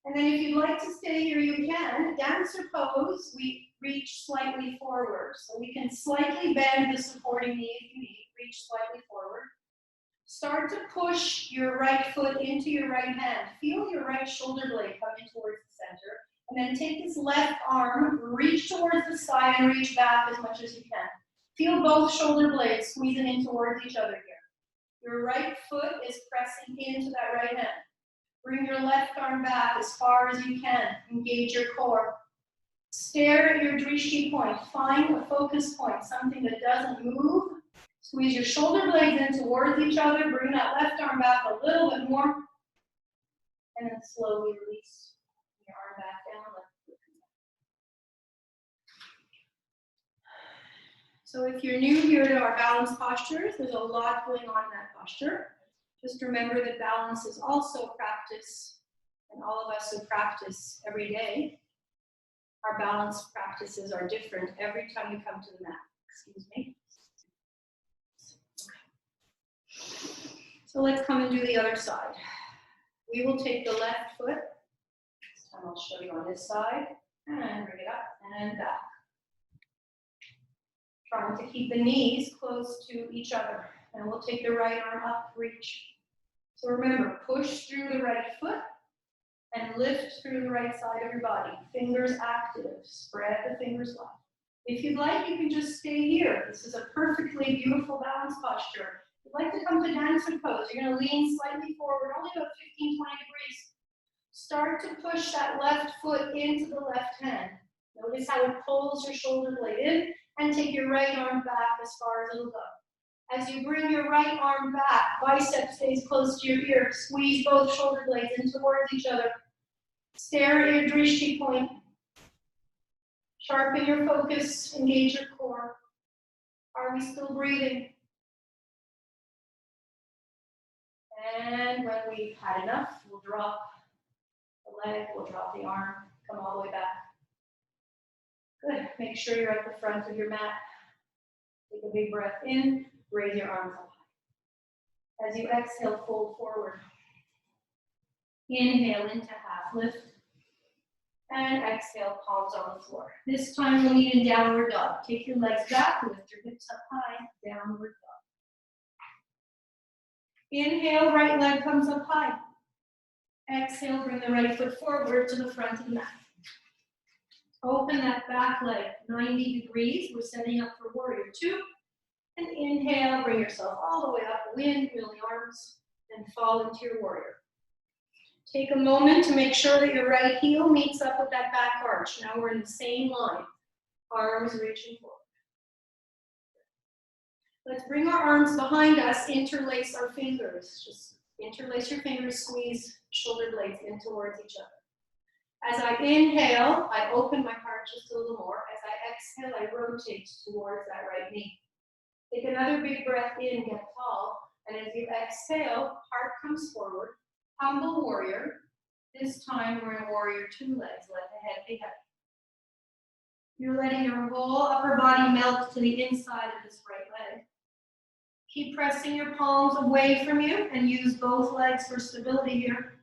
And then if you'd like to stay here, you can. Dancer pose, we reach slightly forward. So we can slightly bend the supporting knee if you need. Reach slightly forward. Start to push your right foot into your right hand. Feel your right shoulder blade coming towards the center. And then take this left arm, reach towards the side and reach back as much as you can. Feel both shoulder blades squeezing in towards each other here. Your right foot is pressing into that right hand. Bring your left arm back as far as you can. Engage your core. Stare at your drishti point. Find a focus point, something that doesn't move. Squeeze your shoulder blades in towards each other. Bring that left arm back a little bit more. And then slowly release your arm back down. So if you're new here to our balance postures, there's a lot going on in that posture. Just remember that balance is also practice, and all of us who practice every day, our balance practices are different every time you come to the mat. Excuse me. So let's come and do the other side. We will take the left foot. This time I'll show you on this side, and bring it up and back. Trying to keep the knees close to each other. And we'll take the right arm up, reach. So remember, push through the right foot and lift through the right side of your body. Fingers active, spread the fingers wide. If you'd like, you can just stay here. This is a perfectly beautiful balance posture. If you'd like to come to dancer pose, you're gonna lean slightly forward, only about 15, 20 degrees. Start to push that left foot into the left hand. Notice how it pulls your shoulder blade in, and take your right arm back as far as it'll go. As you bring your right arm back, bicep stays close to your ear. Squeeze both shoulder blades in towards each other. Stare at your drishti point. Sharpen your focus, engage your core. Are we still breathing? And when we've had enough, we'll drop the leg, we'll drop the arm, come all the way back. Good. Make sure you're at the front of your mat. Take a big breath in, raise your arms up high. As you exhale, fold forward. Inhale into half lift. And exhale, palms on the floor. This time we'll meet in downward dog. Take your legs back, lift your hips up high, downward dog. Inhale, right leg comes up high. Exhale, bring the right foot forward to the front of the mat. Open that back leg 90 degrees. We're setting up for warrior two. And inhale, bring yourself all the way up, windmill the arms, and fall into your warrior. Take a moment to make sure that your right heel meets up with that back arch. Now we're in the same line. Arms reaching forward. Let's bring our arms behind us, interlace our fingers. Just interlace your fingers, squeeze shoulder blades in towards each other. As I inhale, I open my heart just a little more. As I exhale, I rotate towards that right knee. Take another big breath in, get tall. And as you exhale, heart comes forward. Humble warrior. This time we're in warrior two legs. Let the head be heavy. You're letting your whole upper body melt to the inside of this right leg. Keep pressing your palms away from you and use both legs for stability here.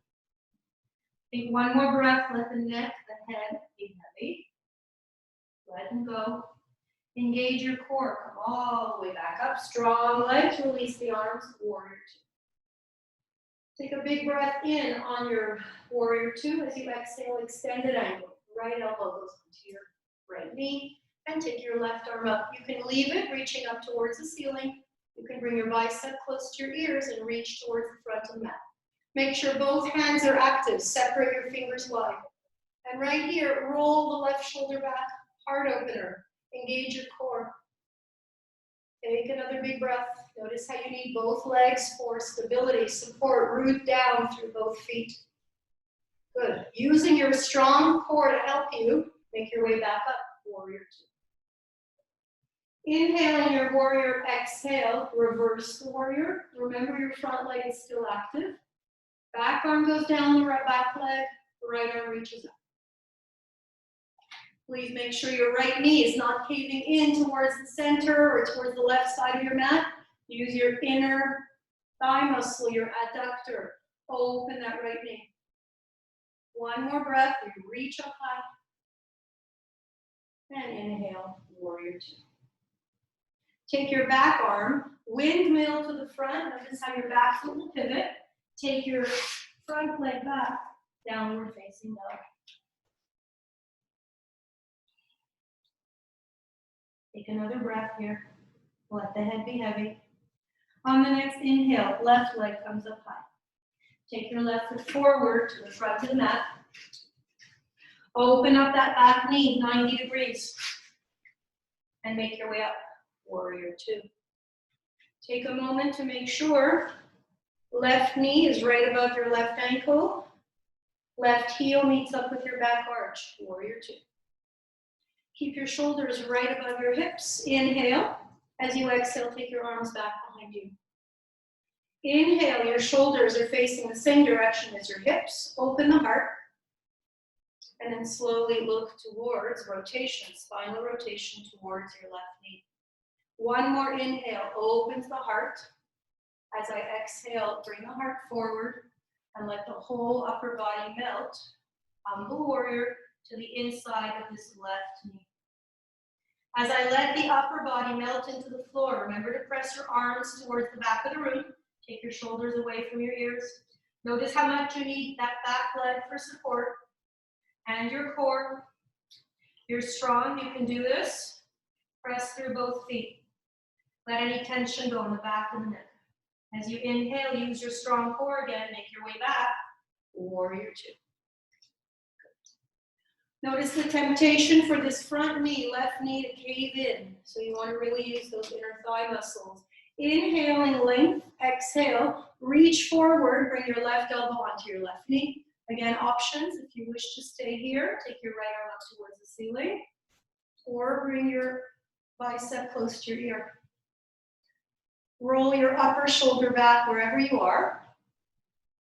Take one more breath. Let the neck, the head be heavy. Let them go. Engage your core. Come all the way back up. Strong legs. Release the arms. Warrior two. Take a big breath in on your warrior two. As you exhale, extended angle. Right elbow goes into your right knee. And take your left arm up. You can leave it reaching up towards the ceiling. You can bring your bicep close to your ears and reach towards the front of the mat. Make sure both hands are active. Separate your fingers wide. And right here, roll the left shoulder back. Heart opener. Engage your core. Take another big breath. Notice how you need both legs for stability, support, root down through both feet. Good. Using your strong core to help you, make your way back up. Warrior two. Inhaling your warrior, exhale, reverse the warrior. Remember your front leg is still active. Back arm goes down the right back leg, the right arm reaches up. Please make sure your right knee is not caving in towards the center or towards the left side of your mat. Use your inner thigh muscle, your adductor. Open that right knee. One more breath, you reach up high. And inhale, warrior two. Take your back arm, windmill to the front. Notice how your back foot will pivot. Take your front leg back, downward facing dog. Take another breath here. Let the head be heavy. On the next inhale, left leg comes up high. Take your left foot forward to the front of the mat. Open up that back knee 90 degrees. And make your way up. Warrior two. Take a moment to make sure left knee is right above your left ankle. Left heel meets up with your back arch. Warrior two. Keep your shoulders right above your hips. Inhale. As you exhale, take your arms back behind you. Inhale, your shoulders are facing the same direction as your hips. Open the heart. And then slowly look towards rotation, spinal rotation towards your left knee. One more inhale, opens the heart. As I exhale, bring the heart forward and let the whole upper body melt. Humble warrior to the inside of this left knee. As I let the upper body melt into the floor, remember to press your arms towards the back of the room. Take your shoulders away from your ears. Notice how much you need that back leg for support and your core. You're strong, you can do this. Press through both feet. Let any tension go in the back and the neck. As you inhale, use your strong core again. Make your way back. Warrior two. Notice the temptation for this front knee, left knee to cave in. So you want to really use those inner thigh muscles. Inhaling length, exhale, reach forward, bring your left elbow onto your left knee. Again, options, if you wish to stay here, take your right arm up towards the ceiling, or bring your bicep close to your ear. Roll your upper shoulder back wherever you are.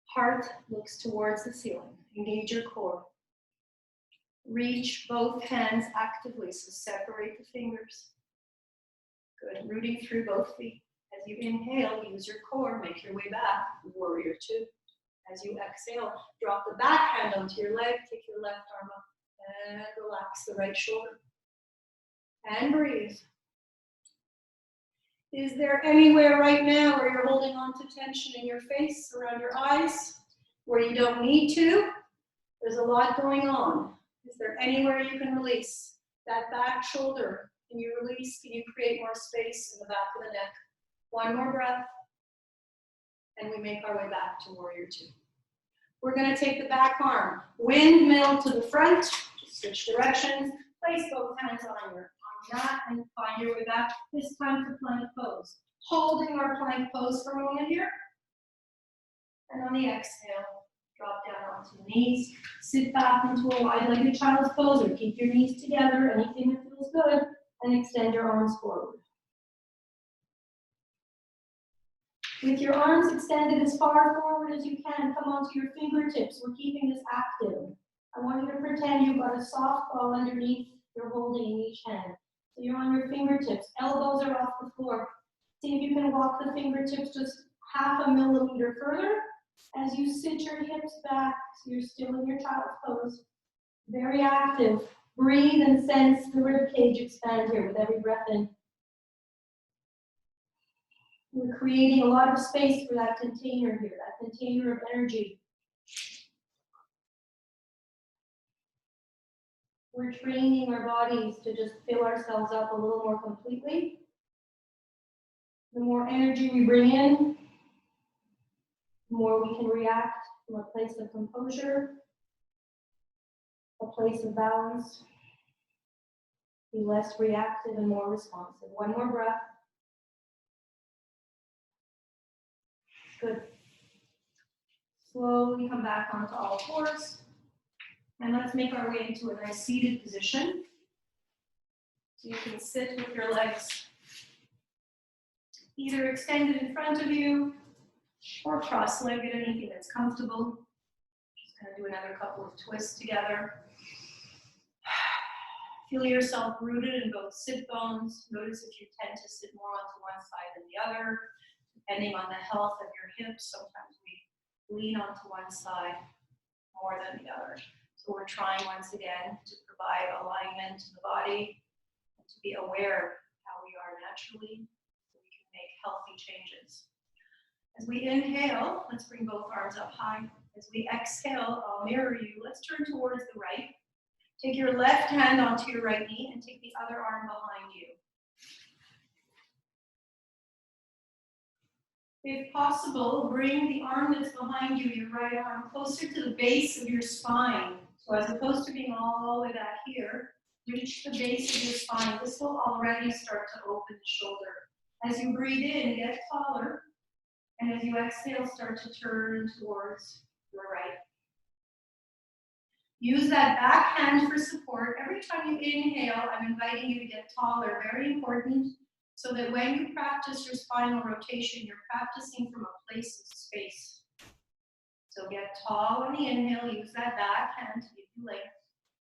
Heart looks towards the ceiling. Engage your core. Reach both hands actively, so separate the fingers. Good, rooting through both feet. As you inhale, use your core, make your way back, warrior two. As you exhale, drop the back hand onto your leg, take your left arm up, and relax the right shoulder. And breathe. Is there anywhere right now where you're holding on to tension in your face, around your eyes? Where you don't need to, there's a lot going on. Is there anywhere you can release? That back shoulder, can you release? Can you create more space in the back of the neck? One more breath, and we make our way back to warrior two. We're going to take the back arm, windmill to the front, just switch directions, place both hands on your mat and find your way back. This time for plank pose. Holding our plank pose for a moment here. And on the exhale, drop down onto the knees, sit back into a wide-legged child's pose, or keep your knees together, anything that feels good, and extend your arms forward. With your arms extended as far forward as you can, come onto your fingertips. We're keeping this active. I want you to pretend you've got a soft ball underneath you're holding in each hand. So you're on your fingertips, elbows are off the floor. See if you can walk the fingertips just half a millimeter further. As you sit your hips back, so you're still in your child's pose. Very active. Breathe and sense the rib cage expand here with every breath in. We're creating a lot of space for that container here, that container of energy. We're training our bodies to just fill ourselves up a little more completely. The more energy we bring in, the more we can react from a place of composure, a place of balance, be less reactive and more responsive. One more breath. Good. Slowly come back onto all fours. And let's make our way into a nice seated position. So you can sit with your legs either extended in front of you or cross-legged, anything that's comfortable. Just going to do another couple of twists together. Feel yourself rooted in both sit bones. Notice if you tend to sit more onto one side than the other, depending on the health of your hips. Sometimes we lean onto one side more than the other. So we're trying once again to provide alignment to the body and to be aware of how we are naturally so we can make healthy changes. As we inhale, let's bring both arms up high. As we exhale, I'll mirror you. Let's turn towards the right. Take your left hand onto your right knee and take the other arm behind you. If possible, bring the arm that's behind you, your right arm, closer to the base of your spine. So as opposed to being all the way back here, reach the base of your spine. This will already start to open the shoulder. As you breathe in, get taller. And as you exhale, start to turn towards your right. Use that back hand for support. Every time you inhale, I'm inviting you to get taller. Very important. So that when you practice your spinal rotation, you're practicing from a place of space. So get tall on the inhale, use that back hand to give you length,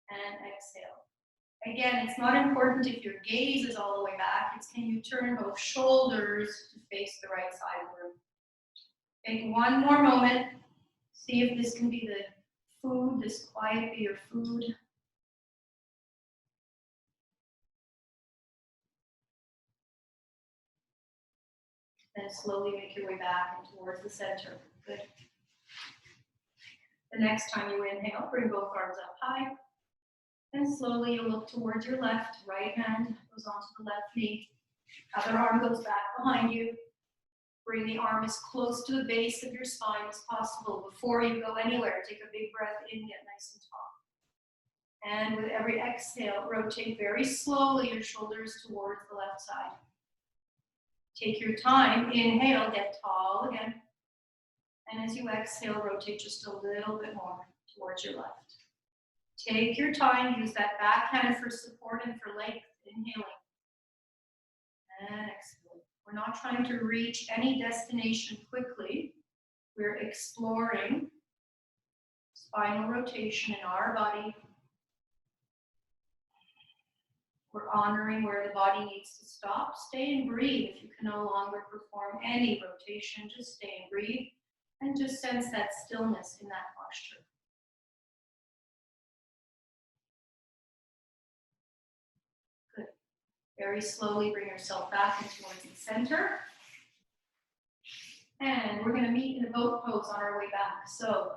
and exhale. Again, it's not important if your gaze is all the way back, it's can you turn both shoulders to face the right side of the room. Take one more moment, see if this can be the food, this quiet be your food. Then slowly make your way back and towards the center. Good. The next time you inhale, bring both arms up high. And slowly you'll look towards your left. Right hand goes onto the left knee. Other arm goes back behind you. Bring the arm as close to the base of your spine as possible. Before you go anywhere, take a big breath in, get nice and tall. And with every exhale, rotate very slowly your shoulders towards the left side. Take your time. Inhale, get tall again. And as you exhale, rotate just a little bit more towards your left. Take your time, use that back hand for support and for length, inhaling. And exhaling. We're not trying to reach any destination quickly. We're exploring spinal rotation in our body. We're honoring where the body needs to stop. Stay and breathe. If you can no longer perform any rotation, just stay and breathe. And just sense that stillness in that posture. Good. Very slowly bring yourself back and towards the center. And we're gonna meet in the boat pose on our way back. So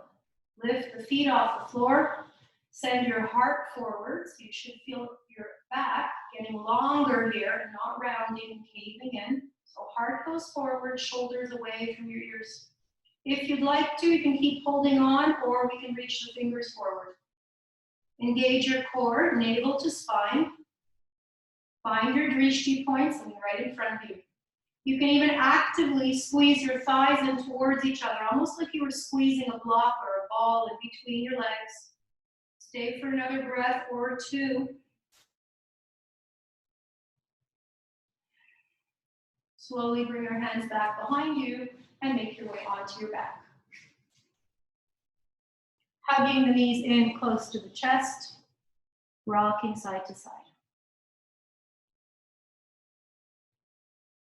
lift the feet off the floor, send your heart forward. So you should feel your back getting longer here and not rounding and caving in. So heart goes forward, shoulders away from your ears. If you'd like to, you can keep holding on, or we can reach the fingers forward. Engage your core, navel to spine. Find your drishti points, and right in front of you. You can even actively squeeze your thighs in towards each other, almost like you were squeezing a block or a ball in between your legs. Stay for another breath or two. Slowly bring your hands back behind you and make your way onto your back. Hugging the knees in close to the chest, rocking side to side.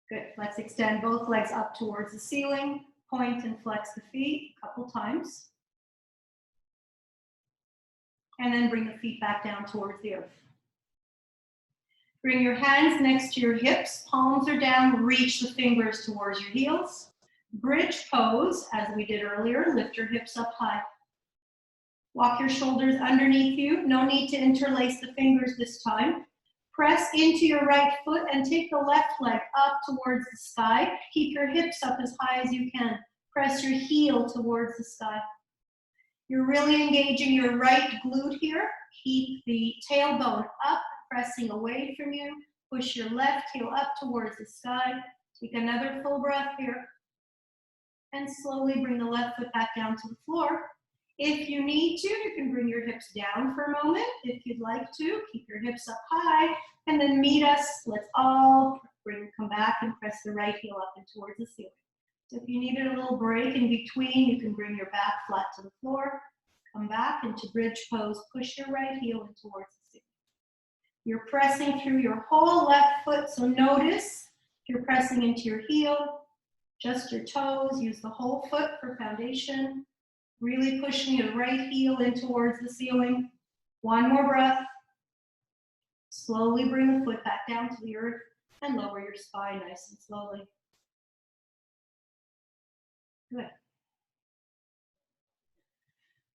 Good, let's extend both legs up towards the ceiling, point and flex the feet a couple times. And then bring the feet back down towards the earth. Bring your hands next to your hips, palms are down, reach the fingers towards your heels. Bridge pose, as we did earlier, lift your hips up high. Walk your shoulders underneath you, no need to interlace the fingers this time. Press into your right foot and take the left leg up towards the sky. Keep your hips up as high as you can. Press your heel towards the sky. You're really engaging your right glute here. Keep the tailbone up, pressing away from you. Push your left heel up towards the sky. Take another full breath here. And slowly bring the left foot back down to the floor. If you need to, you can bring your hips down for a moment. If you'd like to, keep your hips up high and then meet us. Let's all come back and press the right heel up and towards the ceiling. So if you needed a little break in between, you can bring your back flat to the floor. Come back into bridge pose. Push your right heel in towards the ceiling. You're pressing through your whole left foot, so notice if you're pressing into your heel, just your toes. Use the whole foot for foundation. Really pushing your right heel in towards the ceiling. One more breath. Slowly bring the foot back down to the earth and lower your spine nice and slowly. Good.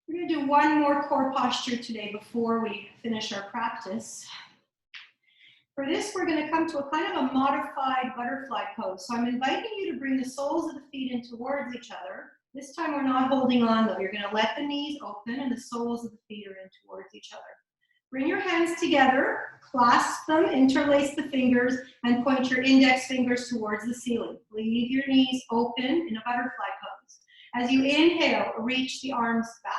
We're going to do one more core posture today before we finish our practice. For this, we're going to come to a kind of a modified butterfly pose. So I'm inviting you to bring the soles of the feet in towards each other. This time we're not holding on though. You're going to let the knees open and the soles of the feet are in towards each other. Bring your hands together, clasp them, interlace the fingers, and point your index fingers towards the ceiling. Leave your knees open in a butterfly pose. As you inhale, reach the arms back.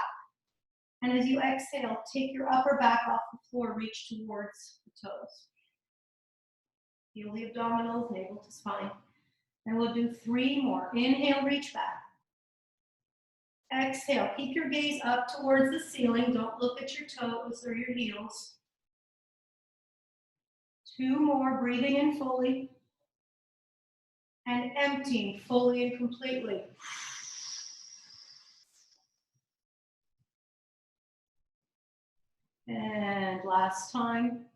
And as you exhale, take your upper back off the floor, reach towards the toes. Feel the abdominals, navel to spine. And we'll do 3 more. Inhale, reach back. Exhale, keep your gaze up towards the ceiling. Don't look at your toes or your heels. 2 more, breathing in fully. And emptying fully and completely. And last time,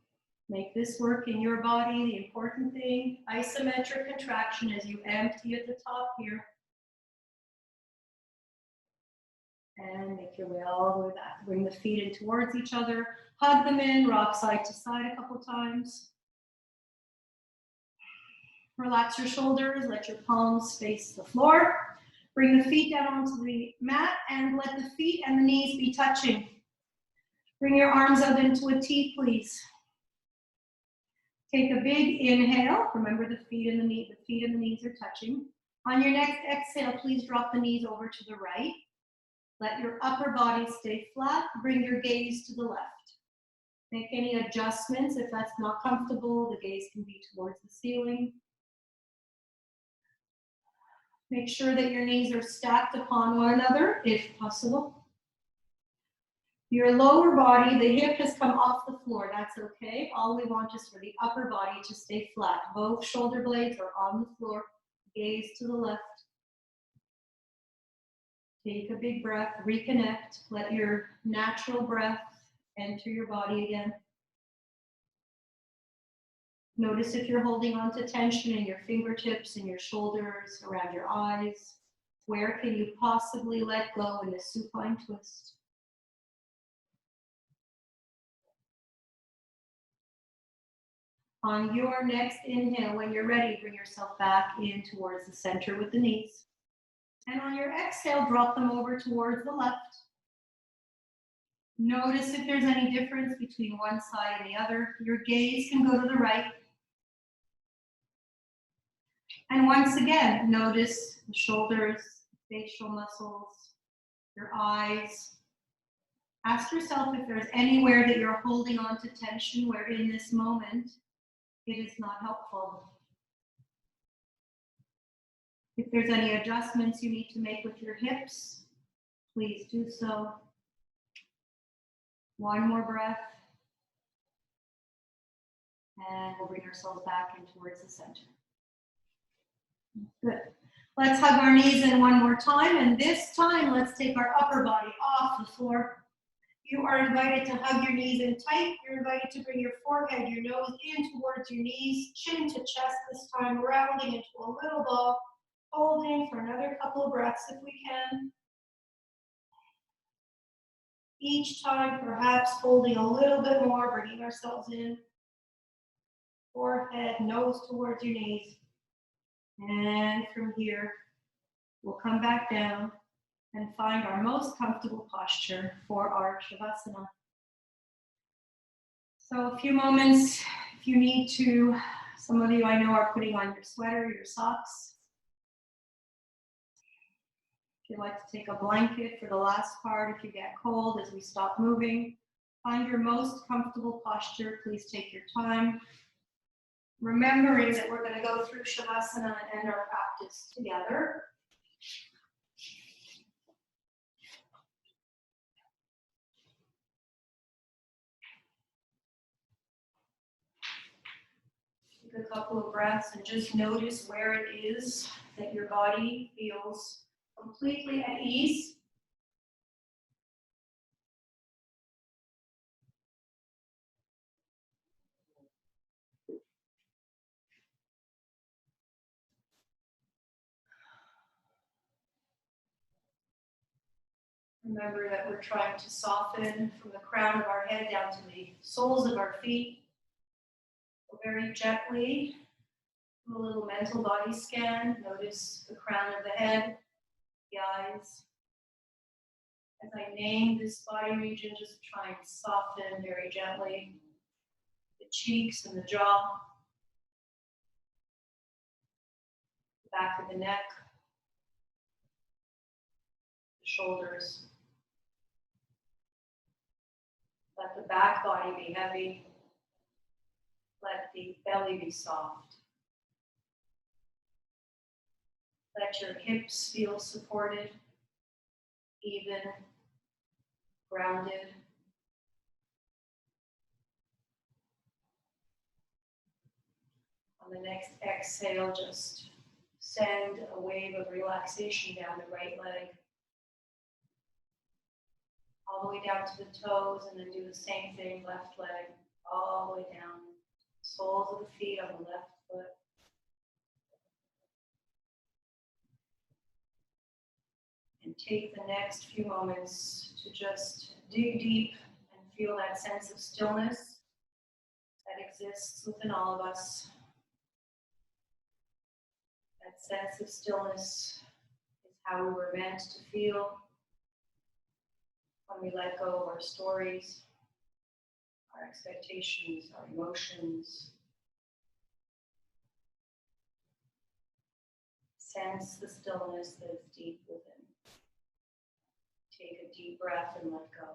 make this work in your body. The important thing, isometric contraction as you empty at the top here. And make your way all the way back. Bring the feet in towards each other. Hug them in, rock side to side a couple times. Relax your shoulders, let your palms face the floor. Bring the feet down onto the mat and let the feet and the knees be touching. Bring your arms up into a T, please. Take a big inhale. Remember the feet and the knees are touching. On your next exhale, please drop the knees over to the right. Let your upper body stay flat. Bring your gaze to the left. Make any adjustments if that's not comfortable. The gaze can be towards the ceiling. Make sure that your knees are stacked upon one another, if possible. Your lower body, the hip has come off the floor. That's okay. All we want is for the upper body to stay flat. Both shoulder blades are on the floor. Gaze to the left. Take a big breath, reconnect. Let your natural breath enter your body again. Notice if you're holding on to tension in your fingertips and your shoulders, around your eyes. Where can you possibly let go in this supine twist? On your next inhale, when you're ready, bring yourself back in towards the center with the knees. And on your exhale, drop them over towards the left. Notice if there's any difference between one side and the other. Your gaze can go to the right. And once again, notice the shoulders, facial muscles, your eyes. Ask yourself if there's anywhere that you're holding on to tension where in this moment it is not helpful. If there's any adjustments you need to make with your hips, please do so. One more breath. And we'll bring ourselves back in towards the center. Good. Let's hug our knees in one more time, and this time let's take our upper body off the floor. You are invited to hug your knees in tight. You're invited to bring your forehead, your nose in towards your knees, chin to chest this time, rounding into a little ball, holding for another couple of breaths if we can. Each time, perhaps holding a little bit more, bringing ourselves in. Forehead, nose towards your knees. And from here, we'll come back down and find our most comfortable posture for our Shavasana. So a few moments, if you need to, some of you I know are putting on your sweater, your socks. If you'd like to take a blanket for the last part, if you get cold as we stop moving, find your most comfortable posture. Please take your time. Remembering that we're going to go through Shavasana and end our practice together. Take a couple of breaths and just notice where it is that your body feels completely at ease. Remember that we're trying to soften from the crown of our head down to the soles of our feet. So very gently, do a little mental body scan. Notice the crown of the head, the eyes. As I name this body region, just try and soften very gently the cheeks and the jaw, the back of the neck, the shoulders. Let the back body be heavy. Let the belly be soft. Let your hips feel supported, even, grounded. On the next exhale, just send a wave of relaxation down the right leg, all the way down to the toes, and then do the same thing, left leg, all the way down. Soles of the feet on the left foot. And take the next few moments to just dig deep and feel that sense of stillness that exists within all of us. That sense of stillness is how we were meant to feel when we let go of our stories, our expectations, our emotions. Sense the stillness that is deep within. Take a deep breath and let go.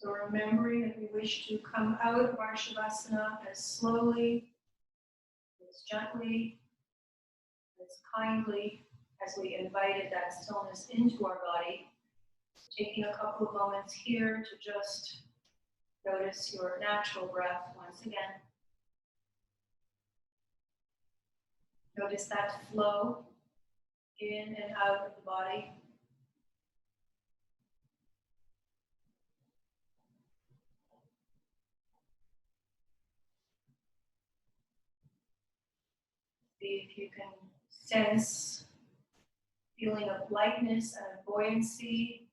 So remembering that we wish to come out of our Shavasana as slowly, as gently, as kindly as we invited that stillness into our body. Taking a couple of moments here to just notice your natural breath once again. Notice that flow in and out of the body. See if you can sense feeling of lightness and buoyancy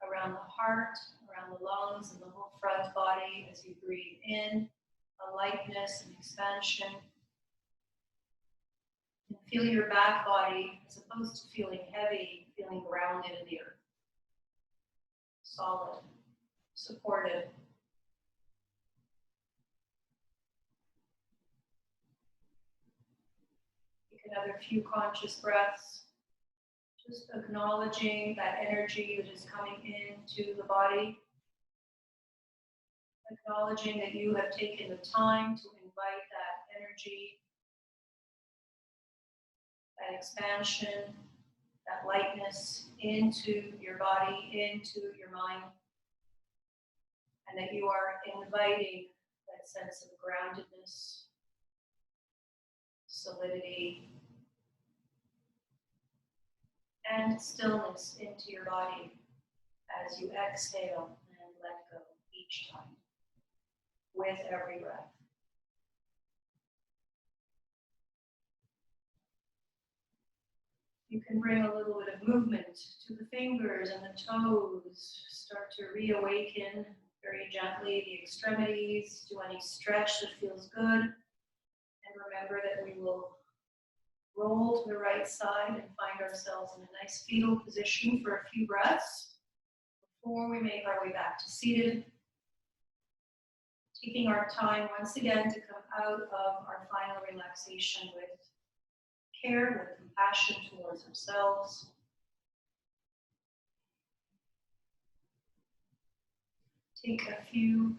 around the heart, around the lungs, and the whole front body as you breathe in, a lightness and expansion. And feel your back body, as opposed to feeling heavy, feeling grounded in the earth. Solid, supported. Take another few conscious breaths, just acknowledging that energy that is coming into the body. Acknowledging that you have taken the time to invite that energy, that expansion, that lightness into your body, into your mind, and that you are inviting that sense of groundedness, solidity, and stillness into your body as you exhale and let go each time with every breath. You can bring a little bit of movement to the fingers and the toes. Start to reawaken very gently the extremities. Do any stretch that feels good. And remember that we will roll to the right side and find ourselves in a nice fetal position for a few breaths before we make our way back to seated. Taking our time once again to come out of our final relaxation with care, with compassion towards ourselves. Take a few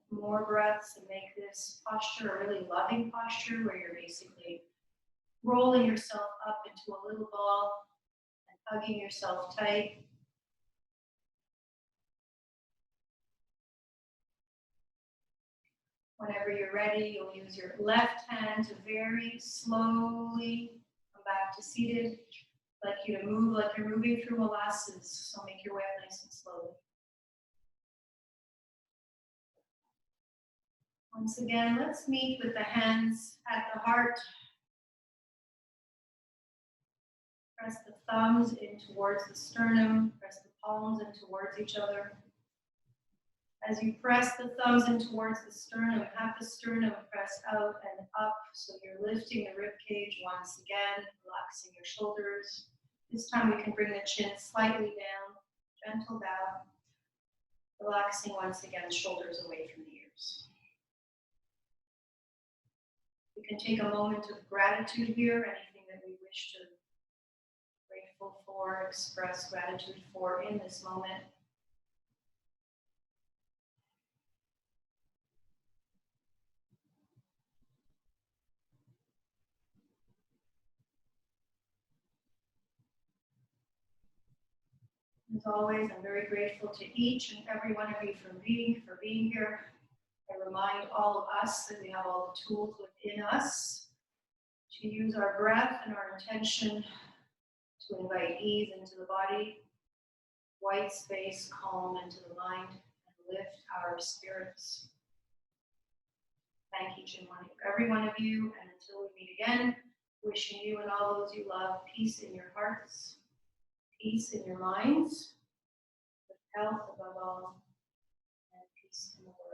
more breaths and make this posture a really loving posture where you're basically rolling yourself up into a little ball and hugging yourself tight. Whenever you're ready, you'll use your left hand to very slowly come back to seated. I'd like you to move like you're moving through molasses, so make your way up nice and slowly. Once again, let's meet with the hands at the heart. Press the thumbs in towards the sternum, press the palms in towards each other. As you press the thumbs in towards the sternum, have the sternum press out and up, so you're lifting the rib cage once again, relaxing your shoulders. This time we can bring the chin slightly down, gentle bow, relaxing once again, shoulders away from the ears. We can take a moment of gratitude here, anything that we wish to be grateful for, express gratitude for in this moment. As always, I'm very grateful to each and every one of you for being here. I remind all of us that we have all the tools within us to use our breath and our intention to invite ease into the body, white space, calm into the mind, and lift our spirits. Thank each and every one of you, and until we meet again, wishing you and all those you love peace in your hearts, peace in your minds, health above all, and peace in the world.